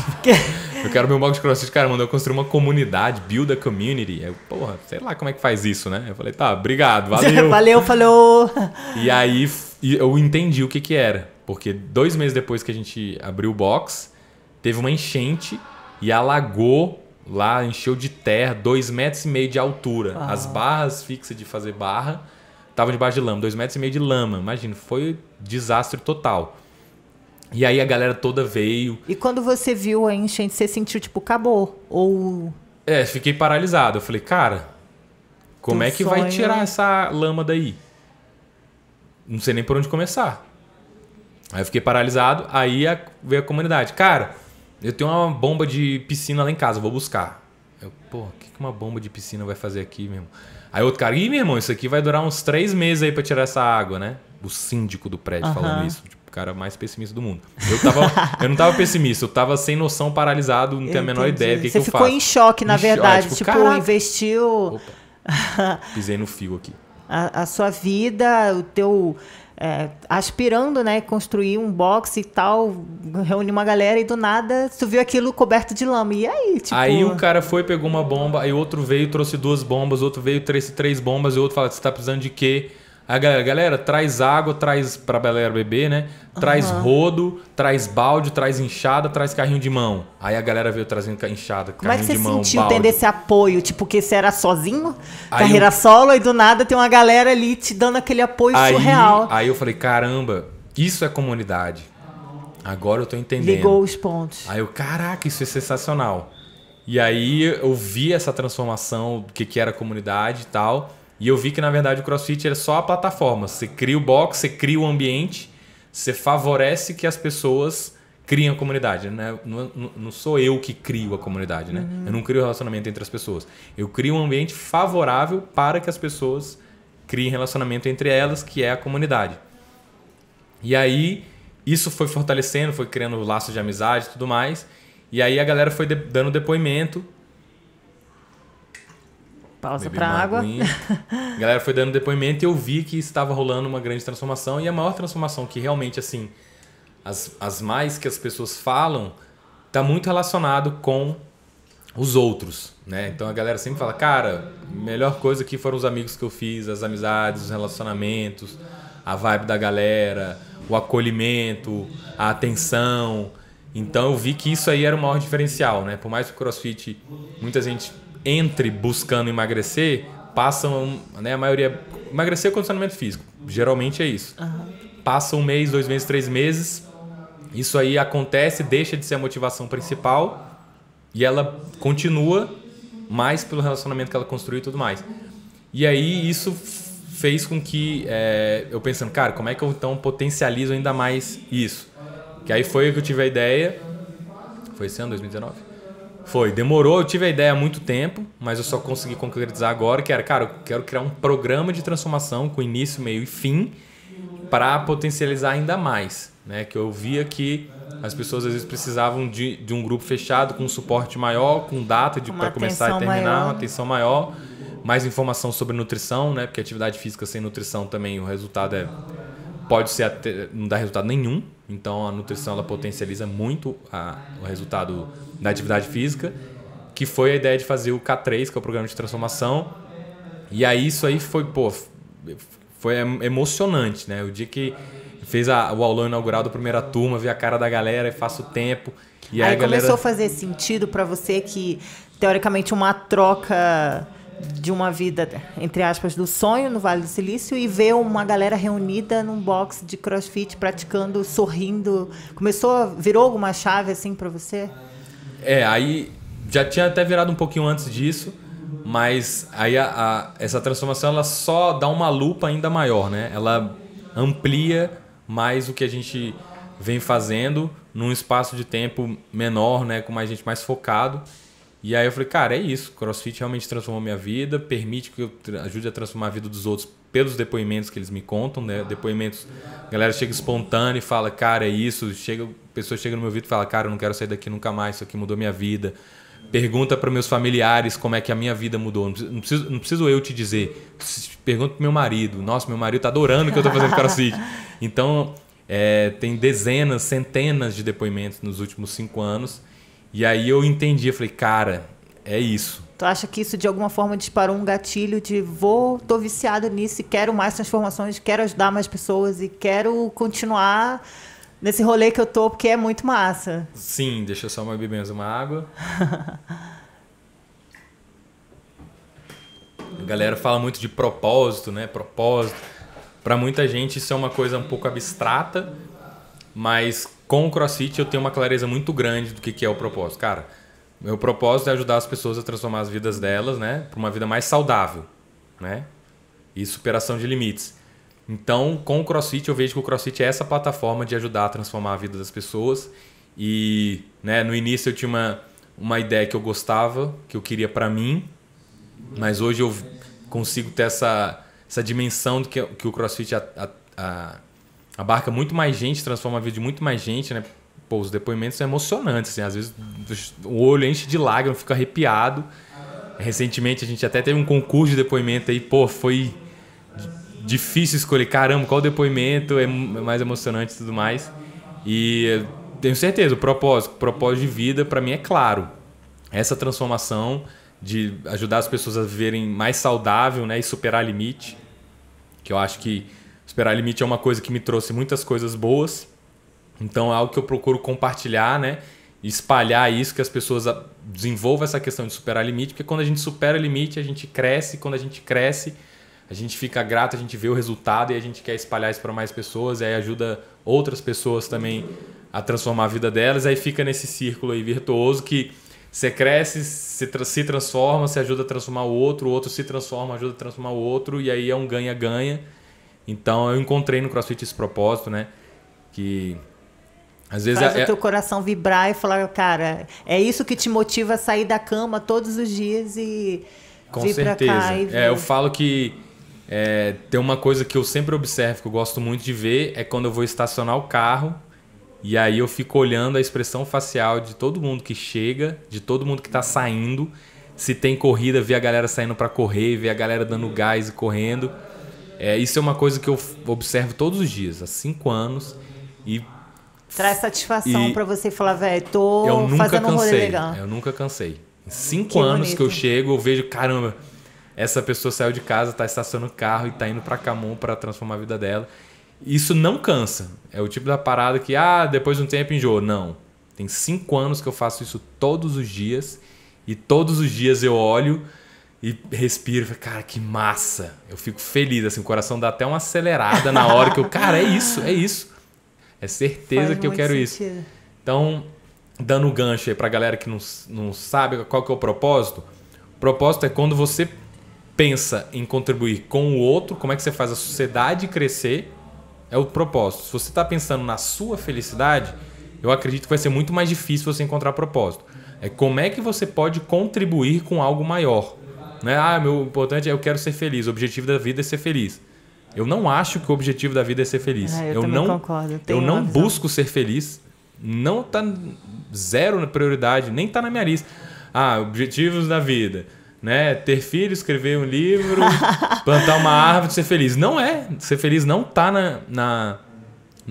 Eu quero abrir um box de CrossFit, cara, mandou construir uma comunidade, build a community. Aí eu, porra, sei lá como é que faz isso, né? Eu falei, tá, obrigado, valeu. Valeu, falou. E aí eu entendi o que era. Porque 2 meses depois que a gente abriu o box, teve uma enchente e alagou lá, encheu de terra, 2,5 metros de altura. As barras fixas de fazer barra estavam debaixo de lama, 2,5 metros de lama. Imagina, foi desastre total. E aí a galera toda veio. E quando você viu a enchente, você sentiu, tipo, acabou? Ou... Fiquei paralisado. Eu falei, cara, como é que vai tirar essa lama daí? Não sei nem por onde começar. Aí eu fiquei paralisado. Aí veio a comunidade. Cara, eu tenho uma bomba de piscina lá em casa, vou buscar. Eu, o que uma bomba de piscina vai fazer aqui, meu irmão? Aí outro cara, meu irmão, isso aqui vai durar uns 3 meses aí pra tirar essa água, né? O síndico do prédio falando isso. Tipo, o cara mais pessimista do mundo. Eu não tava pessimista, eu tava sem noção, paralisado, não tenho a menor ideia do que eu faço. Você ficou em choque, na verdade. Tipo, investiu... Opa, pisei no fio aqui. A sua vida, o teu... aspirando, né, construir um box e tal, reunir uma galera e do nada tu viu aquilo coberto de lama. E aí, tipo... Aí o cara foi, pegou uma bomba, aí outro veio, trouxe 2 bombas, outro veio, trouxe 3 bombas, e outro fala, você tá precisando de quê? Aí galera, traz água, traz pra galera beber, né? Traz rodo, traz balde, traz enxada, traz carrinho de mão. Aí a galera veio trazendo enxada, carrinho de mão, balde. Como é que você sentiu tendo esse apoio? Tipo, que você era sozinho, carreira solo, e do nada tem uma galera ali te dando aquele apoio surreal. Aí eu falei, caramba, isso é comunidade. Agora eu tô entendendo. Ligou os pontos. Aí eu, caraca, isso é sensacional. E aí eu vi essa transformação, do que era comunidade e tal. E eu vi que, na verdade, o CrossFit era só a plataforma. Você cria o box, você cria o ambiente, você favorece que as pessoas criem a comunidade. Né? Não sou eu que crio a comunidade. Né? Eu não crio relacionamento entre as pessoas. Eu crio um ambiente favorável para que as pessoas criem relacionamento entre elas, que é a comunidade. E aí, isso foi fortalecendo, foi criando laços de amizade e tudo mais. E aí a galera foi dando depoimento. Pausa para água. A galera foi dando depoimento e eu vi que estava rolando uma grande transformação. E a maior transformação que realmente, assim, as mais que as pessoas falam, está muito relacionado com os outros, né? Então a galera sempre fala, cara, a melhor coisa aqui foram os amigos que eu fiz, as amizades, os relacionamentos, a vibe da galera, o acolhimento, a atenção. Então eu vi que isso aí era o maior diferencial, né? Por mais que o CrossFit, muita gente entre buscando emagrecer, passam, né, a maioria... Emagrecer é condicionamento físico, geralmente é isso. Passa 1 mês, 2 meses, 3 meses, isso aí acontece, deixa de ser a motivação principal e ela continua mais pelo relacionamento que ela construiu e tudo mais. E aí isso fez com que eu pensando, cara, como é que eu então potencializo ainda mais isso? Que aí foi que eu tive a ideia, foi esse ano, 2019? Foi, demorou, eu tive a ideia há muito tempo, mas eu só consegui concretizar agora, que era, cara, eu quero criar um programa de transformação com início, meio e fim para potencializar ainda mais, né? Que eu via que as pessoas às vezes precisavam de um grupo fechado, com um suporte maior, com data para começar e terminar, uma atenção maior, mais informação sobre nutrição, né? Porque atividade física sem nutrição também o resultado pode ser não dá resultado nenhum. Então a nutrição ela potencializa muito o resultado da atividade física, que foi a ideia de fazer o K3, que é o programa de transformação. E aí isso aí foi emocionante, né? O dia que fez o aulão inaugural da primeira turma, vi a cara da galera e faço o tempo. E aí a galera... começou a fazer sentido para você que, teoricamente, uma troca de uma vida, entre aspas, do sonho no Vale do Silício e ver uma galera reunida num box de CrossFit, praticando, sorrindo. Virou alguma chave assim para você? Aí já tinha até virado um pouquinho antes disso, mas aí essa transformação ela só dá uma lupa ainda maior, né? Ela amplia mais o que a gente vem fazendo num espaço de tempo menor, né? Com mais gente mais focado. E aí eu falei, cara, é isso. CrossFit realmente transformou minha vida, permite que eu ajude a transformar a vida dos outros pelos depoimentos que eles me contam, né? Depoimentos, a galera chega espontânea e fala, cara, é isso. A pessoa chega no meu vídeo e fala, cara, eu não quero sair daqui nunca mais, isso aqui mudou minha vida. Pergunta para meus familiares como é que a minha vida mudou. Não preciso eu te dizer. Pergunta pro meu marido. Nossa, meu marido tá adorando o que eu tô fazendo CrossFit. Então, tem dezenas, centenas de depoimentos nos últimos 5 anos. E aí eu entendi, eu falei, cara, é isso. Tu acha que isso de alguma forma disparou um gatilho de tô viciado nisso e quero mais transformações, quero ajudar mais pessoas e quero continuar nesse rolê que eu tô, porque é muito massa. Sim, deixa eu só beber mais uma água. A galera fala muito de propósito, né? Propósito. Para muita gente isso é uma coisa um pouco abstrata, mas com o CrossFit eu tenho uma clareza muito grande do que é o propósito. Cara, meu propósito é ajudar as pessoas a transformar as vidas delas, né, para uma vida mais saudável, né, e superação de limites. Então, com o CrossFit, eu vejo que o CrossFit é essa plataforma de ajudar a transformar a vida das pessoas. E, né, no início eu tinha uma ideia que eu gostava, que eu queria para mim, mas hoje eu consigo ter essa dimensão de que o CrossFit abarca muito mais gente, transforma a vida de muito mais gente, né? Pô, os depoimentos são emocionantes, assim, às vezes o olho enche de lágrimas, fica arrepiado. Recentemente a gente até teve um concurso de depoimento aí, pô, foi difícil escolher, caramba, qual depoimento é mais emocionante e tudo mais. E tenho certeza, o propósito de vida para mim é claro. Essa transformação de ajudar as pessoas a viverem mais saudável, né, e superar limite. Que eu acho que superar limite é uma coisa que me trouxe muitas coisas boas. Então é algo que eu procuro compartilhar, né, e espalhar isso, que as pessoas desenvolvam essa questão de superar limite, porque quando a gente supera limite, a gente cresce, e quando a gente cresce, a gente fica grato, a gente vê o resultado e a gente quer espalhar isso para mais pessoas, e aí ajuda outras pessoas também a transformar a vida delas, aí fica nesse círculo aí virtuoso que você cresce, se transforma, você ajuda a transformar o outro se transforma, ajuda a transformar o outro, e aí é um ganha-ganha. Então eu encontrei no CrossFit esse propósito, né? Que às vezes faz o teu coração vibrar e falar, cara, é isso que te motiva a sair da cama todos os dias e vir pra cá. E eu falo que tem uma coisa que eu sempre observo, que eu gosto muito de ver, é quando eu vou estacionar o carro e aí eu fico olhando a expressão facial de todo mundo que chega, de todo mundo que tá saindo. Se tem corrida, ver a galera saindo para correr, ver a galera dando gás e correndo. Isso é uma coisa que eu observo todos os dias, há 5 anos. E traz satisfação para você falar, velho, tô fazendo um rolê legal. Eu nunca cansei. Em 5 anos bonito. Que eu chego, eu vejo, caramba, essa pessoa saiu de casa, tá estacionando o carro e tá indo para Camon para transformar a vida dela. Isso não cansa. É o tipo da parada que, depois de um tempo enjoa. Não. Tem 5 anos que eu faço isso todos os dias. E todos os dias eu olho e respiro e falo, cara, que massa. Eu fico feliz, assim, o coração dá até uma acelerada na hora que eu, cara, é isso. É certeza que eu quero sentido. Isso. Então, dando gancho aí pra galera que não sabe qual que é o propósito. O propósito é quando você pensa em contribuir com o outro, como é que você faz a sociedade crescer, é o propósito. Se você está pensando na sua felicidade, eu acredito que vai ser muito mais difícil você encontrar propósito. É como é que você pode contribuir com algo maior. Não é, meu importante é eu quero ser feliz, o objetivo da vida é ser feliz. Eu não acho que o objetivo da vida é ser feliz. Eu não concordo. Eu não busco ser feliz. Não está zero na prioridade, nem está na minha lista. Objetivos da vida. Né? Ter filho, escrever um livro, plantar uma árvore, ser feliz. Não é. Ser feliz não está na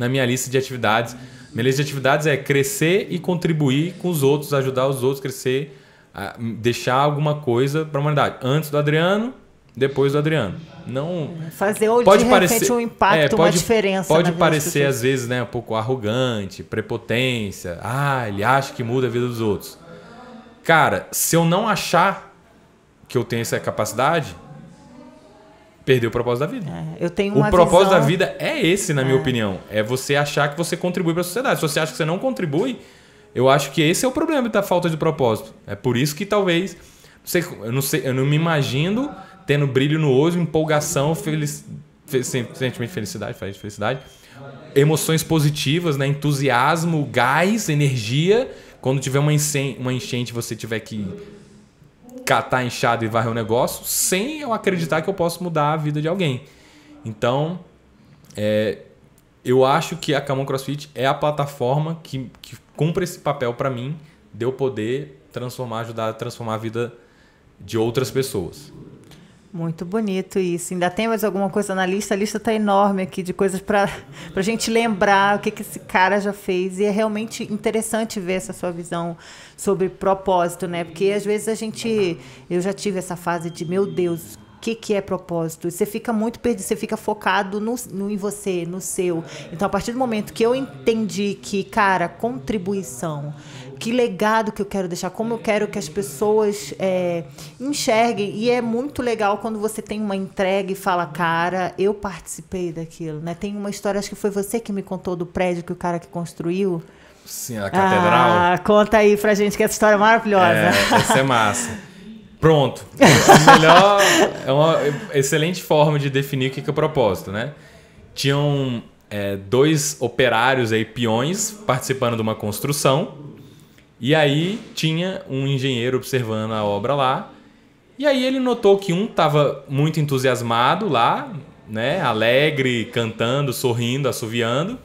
minha lista de atividades. Minha lista de atividades é crescer e contribuir com os outros, ajudar os outros a crescer, deixar alguma coisa para a humanidade. Antes do Adriano, depois do Adriano. Não fazer de repente um impacto, uma diferença. Pode parecer às vezes, né, um pouco arrogante, prepotência. Ele acha que muda a vida dos outros. Cara, se eu não achar que eu tenho essa capacidade, perdeu o propósito da vida. Eu tenho uma o propósito visão... da vida é esse, na minha opinião. É você achar que você contribui para a sociedade. Se você acha que você não contribui, eu acho que esse é o problema da falta de propósito. É por isso que talvez... Eu não me imagino tendo brilho no olho, empolgação, sentimento de felicidade, emoções positivas, né? Entusiasmo, gás, energia. Quando tiver uma enchente, você tiver que catar a enxada e varrer o negócio, sem eu acreditar que eu posso mudar a vida de alguém. Então, eu acho que a Camon CrossFit é a plataforma que cumpre esse papel para mim, de eu poder ajudar a transformar a vida de outras pessoas. Muito bonito isso. Ainda tem mais alguma coisa na lista? A lista está enorme aqui de coisas para a gente lembrar o que esse cara já fez. E é realmente interessante ver essa sua visão sobre propósito, né? Porque às vezes eu já tive essa fase de, meu Deus, que é propósito. Você fica muito perdido, você fica focado em você, no seu. Então, a partir do momento que eu entendi que, cara, contribuição, que legado que eu quero deixar, como eu quero que as pessoas enxerguem. E é muito legal quando você tem uma entrega e fala, cara, eu participei daquilo, né? Tem uma história, acho que foi você que me contou do prédio que o cara que construiu. Sim, a catedral. Conta aí pra gente que essa história é maravilhosa. Essa é massa. Pronto. É uma excelente forma de definir o que é o propósito, né? Tinham 2 operários aí, peões, participando de uma construção. E aí tinha um engenheiro observando a obra lá. E aí ele notou que um estava muito entusiasmado lá, né? Alegre, cantando, sorrindo, assoviando.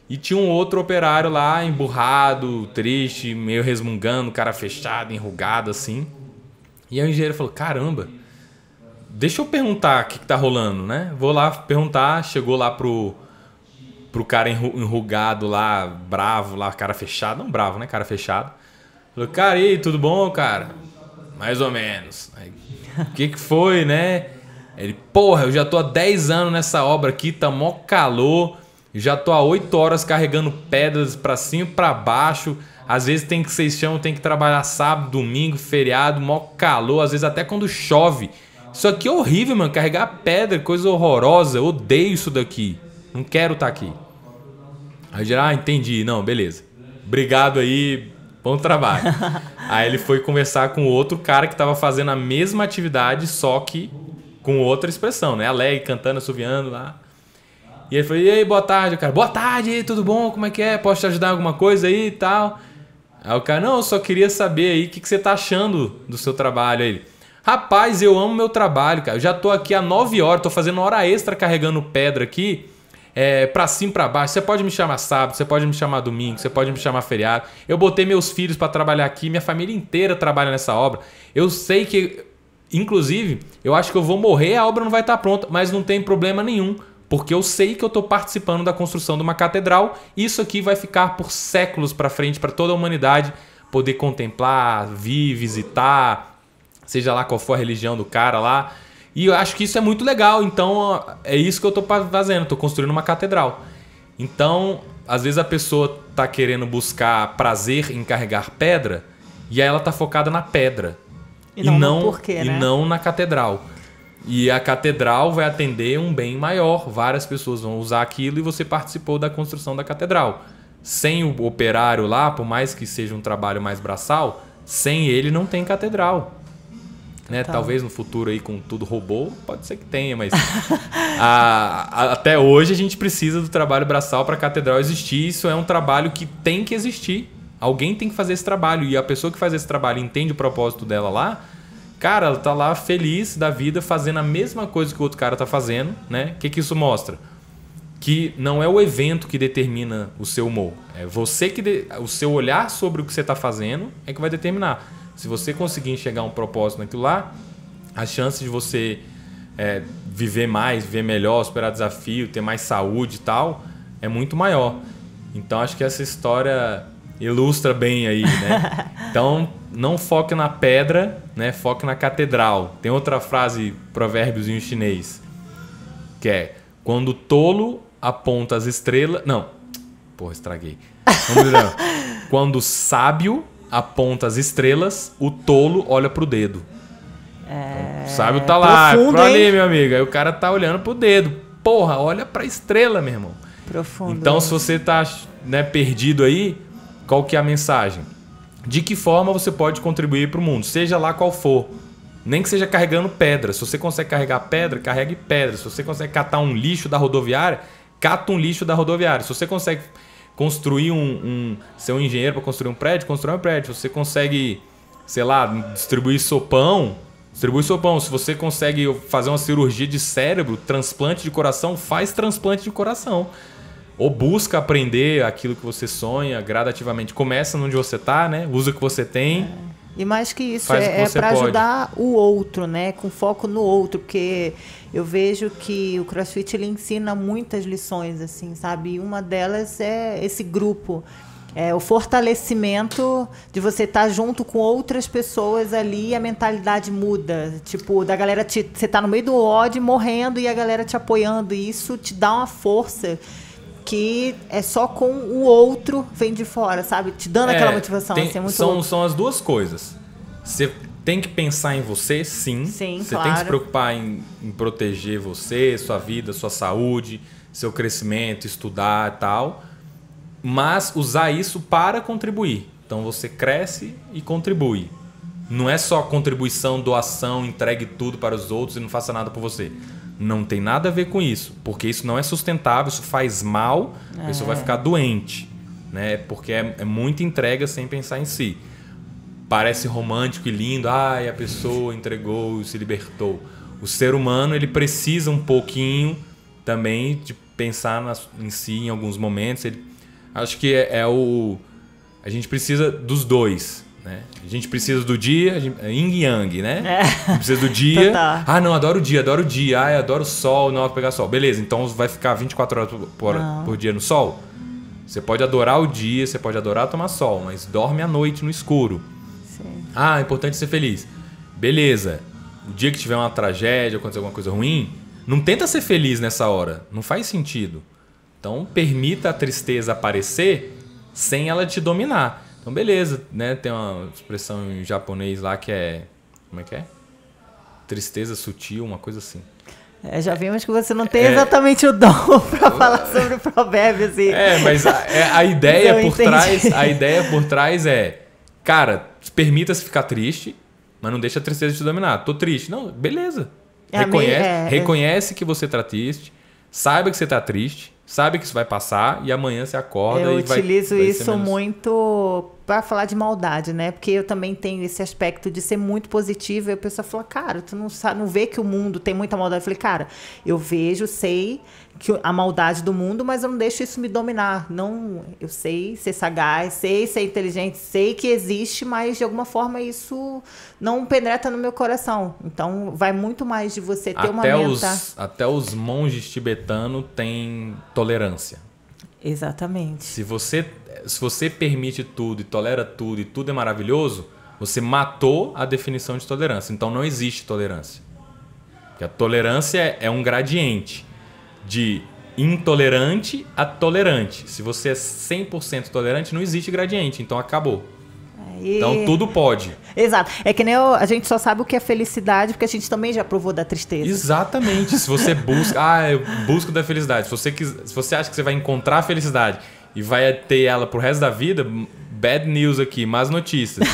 E tinha um outro operário lá, emburrado, triste, meio resmungando, cara fechado, enrugado assim. E aí o engenheiro falou, caramba, deixa eu perguntar o que tá rolando, né? Vou lá perguntar, chegou lá pro cara enrugado lá, bravo lá, cara fechado. Não bravo, né? Cara fechado. Falou, cara, e aí, tudo bom, cara? Mais ou menos. Aí, o que foi, né? Ele, porra, eu já tô há 10 anos nessa obra aqui, tá mó calor. Já tô há 8 horas carregando pedras pra cima e pra baixo. Às vezes tem que trabalhar sábado, domingo, feriado, mó calor. Às vezes até quando chove. Isso aqui é horrível, mano. Carregar pedra, coisa horrorosa. Eu odeio isso daqui. Não quero estar aqui. Aí eu entendi. Não, beleza. Obrigado aí. Bom trabalho. Aí ele foi conversar com outro cara que estava fazendo a mesma atividade, só que com outra expressão, né? Alegre, cantando, assoviando lá. E ele falou, e aí, boa tarde, cara. Boa tarde, tudo bom? Como é que é? Posso te ajudar em alguma coisa aí e tal? Aí o cara, não, eu só queria saber aí o que você tá achando do seu trabalho. Aí ele, rapaz, eu amo meu trabalho, cara. Eu já tô aqui há 9 horas, tô fazendo hora extra carregando pedra aqui, pra cima e pra baixo. Você pode me chamar sábado, você pode me chamar domingo, você pode me chamar feriado. Eu botei meus filhos pra trabalhar aqui, minha família inteira trabalha nessa obra. Eu sei que, inclusive, eu acho que eu vou morrer, a obra não vai estar pronta, mas não tem problema nenhum. Porque eu sei que eu estou participando da construção de uma catedral. Isso aqui vai ficar por séculos para frente, para toda a humanidade poder contemplar, vir, visitar, seja lá qual for a religião do cara lá. E eu acho que isso é muito legal. Então, é isso que eu estou fazendo. Estou construindo uma catedral. Então, às vezes a pessoa está querendo buscar prazer em carregar pedra e aí ela está focada na pedra. E não na catedral. E a catedral vai atender um bem maior. Várias pessoas vão usar aquilo e você participou da construção da catedral. Sem o operário lá, por mais que seja um trabalho mais braçal, sem ele não tem catedral. Né? Talvez no futuro aí com tudo robô, pode ser que tenha, mas até hoje a gente precisa do trabalho braçal para a catedral existir. Isso é um trabalho que tem que existir. Alguém tem que fazer esse trabalho. E a pessoa que faz esse trabalho entende o propósito dela lá, cara, ela tá lá feliz da vida, fazendo a mesma coisa que o outro cara tá fazendo, né? O que isso mostra? Que não é o evento que determina o seu humor. É você o seu olhar sobre o que você tá fazendo é que vai determinar. Se você conseguir enxergar um propósito naquilo lá, a chance de você viver mais, viver melhor, superar desafio, ter mais saúde e tal, é muito maior. Então, acho que essa história ilustra bem aí, né? Então, não foque na pedra, né? Foque na catedral. Tem outra frase, provérbios em chinês, que é, quando o tolo aponta as estrelas... Não, porra, estraguei. Quando o sábio aponta as estrelas, o tolo olha pro dedo. Então, o sábio tá lá, pra ali, meu amigo. Aí o cara tá olhando pro dedo. Porra, olha pra estrela, meu irmão. Profundo. Então, se você tá, né, perdido aí, qual que é a mensagem? De que forma você pode contribuir para o mundo, seja lá qual for. Nem que seja carregando pedra. Se você consegue carregar pedra, carregue pedra. Se você consegue catar um lixo da rodoviária, cata um lixo da rodoviária. Se você consegue construir ser um engenheiro para construir um prédio, constrói um prédio. Se você consegue, sei lá, distribuir sopão, distribui sopão. Se você consegue fazer uma cirurgia de cérebro, transplante de coração, faz transplante de coração. Ou busca aprender aquilo que você sonha gradativamente. Começa onde você está, né? Usa o que você tem. E mais que isso, é para ajudar o outro, né? Com foco no outro. Porque eu vejo que o CrossFit ele ensina muitas lições, assim, sabe? E uma delas é esse grupo. É o fortalecimento de você estar junto com outras pessoas ali e a mentalidade muda. Tipo, da galera, você tá no meio do ódio, morrendo, e a galera te apoiando. E isso te dá uma força que é só com o outro vem de fora, sabe? Te dando aquela motivação. Assim, é muito são as duas coisas. Você tem que pensar em você, sim. Sim, você claro. tem que se preocupar em proteger você, sua vida, sua saúde, seu crescimento, estudar e tal. Mas usar isso para contribuir. Então você cresce e contribui. Não é só contribuição, doação, entregue tudo para os outros e não faça nada por você. Não tem nada a ver com isso, porque isso não é sustentável, isso faz mal, a pessoa vai ficar doente, né? Porque é muita entrega sem pensar em si. Parece romântico e lindo, a pessoa entregou e se libertou. O ser humano, ele precisa um pouquinho também de pensar em si em alguns momentos. Acho que a gente precisa dos dois, né? A gente precisa do dia, yin e yang, né? A gente precisa do dia. Não, adoro o dia. Adoro o sol, não, pegar sol. Beleza, então vai ficar 24 horas por dia no sol? Você pode adorar o dia, você pode adorar tomar sol, mas dorme à noite no escuro. Sim. É importante ser feliz. Beleza, o dia que tiver uma tragédia, acontecer alguma coisa ruim, não tenta ser feliz nessa hora. Não faz sentido. Então, permita a tristeza aparecer sem ela te dominar. Então, beleza, né? Tem uma expressão em japonês lá que é... Como é que é? Tristeza sutil, uma coisa assim. Já vimos que você não tem exatamente o dom para falar sobre provérbios. Mas a ideia por trás é... Cara, permita-se ficar triste, mas não deixa a tristeza te dominar. Tô triste. Não, beleza. Reconhece que você tá triste. Saiba que você tá triste. Sabe que isso vai passar e amanhã você acorda e vai... Eu utilizo isso muito para falar de maldade, né? Porque eu também tenho esse aspecto de ser muito positiva. E a pessoa fala, cara, tu não vê que o mundo tem muita maldade? Eu falei, cara, eu vejo, sei que a maldade do mundo, mas eu não deixo isso me dominar. Não, eu sei ser sagaz, sei ser inteligente, sei que existe, mas de alguma forma isso não penetra no meu coração. Então vai muito mais de você ter uma mente... Até os monges tibetanos têm tolerância. Exatamente. Se você permite tudo e tolera tudo e tudo é maravilhoso, você matou a definição de tolerância. Então não existe tolerância. Porque a tolerância é um gradiente de intolerante a tolerante. Se você é 100% tolerante, não existe gradiente. Então acabou. Então tudo pode. Exato. É que nem a gente só sabe o que é felicidade porque a gente também já provou da tristeza. Exatamente. Se você busca... eu busco da felicidade. Se você acha que você vai encontrar a felicidade e vai ter ela pro resto da vida, bad news aqui, más notícias.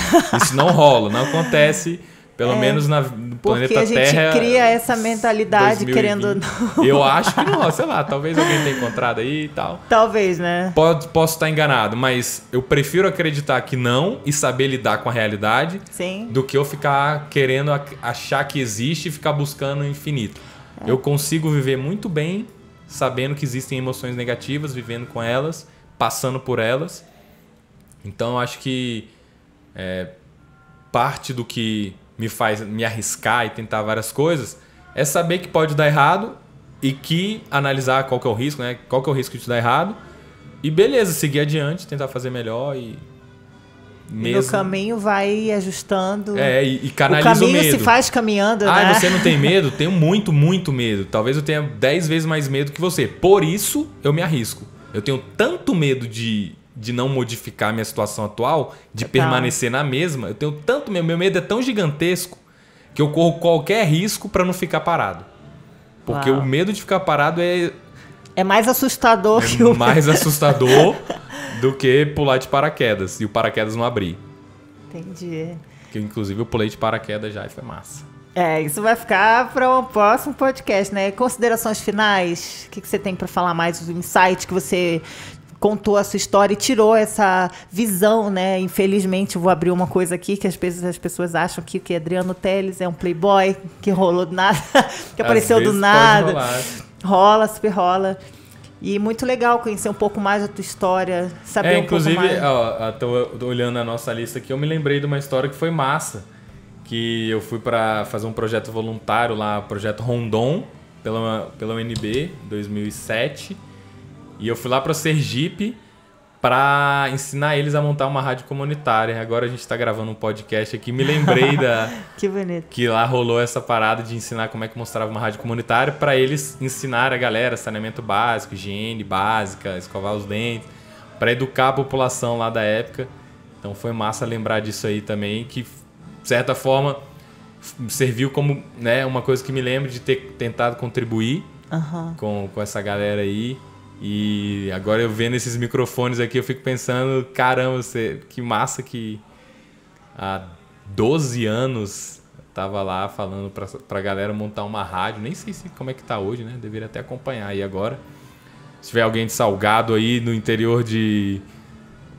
Isso não rola, não acontece... Pelo menos no planeta Terra. Porque a gente cria essa mentalidade 2020. Querendo... Eu acho que não, sei lá, talvez alguém tenha encontrado aí e tal. Talvez, né? Posso estar enganado, mas eu prefiro acreditar que não e saber lidar com a realidade. Sim. Do que eu ficar querendo achar que existe e ficar buscando o infinito. Eu consigo viver muito bem sabendo que existem emoções negativas, vivendo com elas, passando por elas. Então eu acho que parte do que me faz me arriscar e tentar várias coisas é saber que pode dar errado e que analisar qual que é o risco, né? Qual que é o risco de dar errado e beleza, seguir adiante, tentar fazer melhor e no caminho vai ajustando. E canaliza o medo. O caminho se faz caminhando, né? Você não tem medo? Tenho muito, muito medo. Talvez eu tenha 10 vezes mais medo que você. Por isso, eu me arrisco. Eu tenho tanto medo de não modificar a minha situação atual, de permanecer na mesma. Eu tenho tanto... Meu medo é tão gigantesco que eu corro qualquer risco para não ficar parado. Porque o medo de ficar parado é mais assustador que o... mais assustador do que pular de paraquedas e o paraquedas não abrir. Entendi. Que inclusive eu pulei de paraquedas já e foi massa. Isso vai ficar para um próximo podcast, né? Considerações finais? O que você tem para falar mais? O insight que você contou a sua história e tirou essa visão, né? Infelizmente, eu vou abrir uma coisa aqui que as pessoas acham que o Adriano Teles é um playboy que rolou do nada, que apareceu do nada. Rola, super rola. E muito legal conhecer um pouco mais da tua história, saber um pouco mais. Inclusive, tô olhando a nossa lista aqui, eu me lembrei de uma história que foi massa, que eu fui para fazer um projeto voluntário lá, projeto Rondon, pela UNB, em 2007. E eu fui lá para Sergipe para ensinar eles a montar uma rádio comunitária. Agora a gente está gravando um podcast aqui. Me lembrei que bonito. Que lá rolou essa parada de ensinar como é que mostrava uma rádio comunitária para eles ensinar a galera saneamento básico, higiene básica, escovar os dentes, para educar a população lá da época. Então foi massa lembrar disso aí também, que de certa forma serviu como, né, uma coisa que me lembro de ter tentado contribuir com essa galera aí. E agora eu vendo esses microfones aqui, eu fico pensando, caramba, que massa que há 12 anos eu tava lá falando pra galera montar uma rádio. Nem sei como é que tá hoje, né? Deveria até acompanhar aí agora. Se tiver alguém de Salgado aí no interior de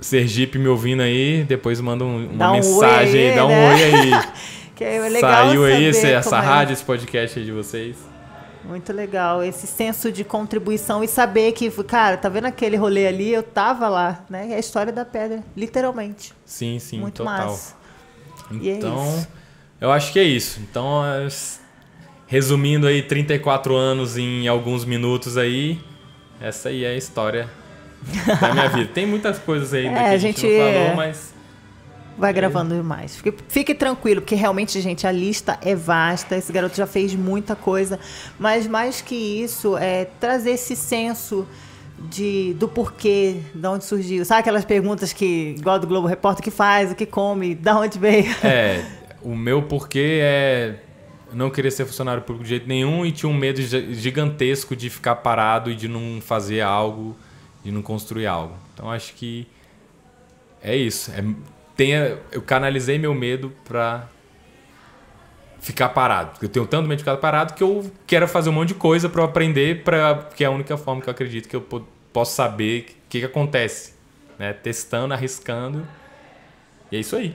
Sergipe me ouvindo aí, depois manda uma mensagem aí, dá um oi aí. Que é legal. Saiu aí essa rádio, esse podcast aí de vocês. Muito legal, esse senso de contribuição e saber que, cara, tá vendo aquele rolê ali? Eu tava lá, né? É a história da pedra, literalmente. Sim, muito total. Massa. Então, eu acho que é isso. Então, resumindo aí 34 anos em alguns minutos aí, essa aí é a história da minha vida. Tem muitas coisas aí que a gente não falou, mas... Vai gravando mais. Fique tranquilo, porque realmente, gente, a lista é vasta. Esse garoto já fez muita coisa. Mas mais que isso, é trazer esse senso do porquê, de onde surgiu. Sabe aquelas perguntas que, igual do Globo Repórter, o que faz, o que come, de onde veio? O meu porquê é... Eu não queria ser funcionário público de jeito nenhum e tinha um medo gigantesco de ficar parado e de não fazer algo, de não construir algo. Então, acho que é isso. Eu canalizei meu medo pra ficar parado. Eu tenho tanto medo de ficar parado que eu quero fazer um monte de coisa pra eu aprender, porque é a única forma que eu acredito que eu posso saber o que acontece. Né? Testando, arriscando. E é isso aí.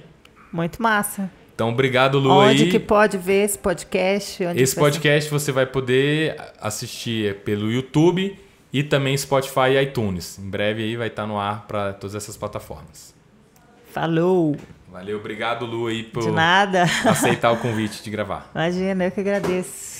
Muito massa. Então, obrigado, Lu. Onde que pode ver esse podcast? Esse podcast você vai poder assistir pelo YouTube e também Spotify e iTunes. Em breve aí vai estar no ar para todas essas plataformas. Falou! Valeu, obrigado, Lu, aí por de nada. aceitar o convite de gravar. Imagina, eu que agradeço.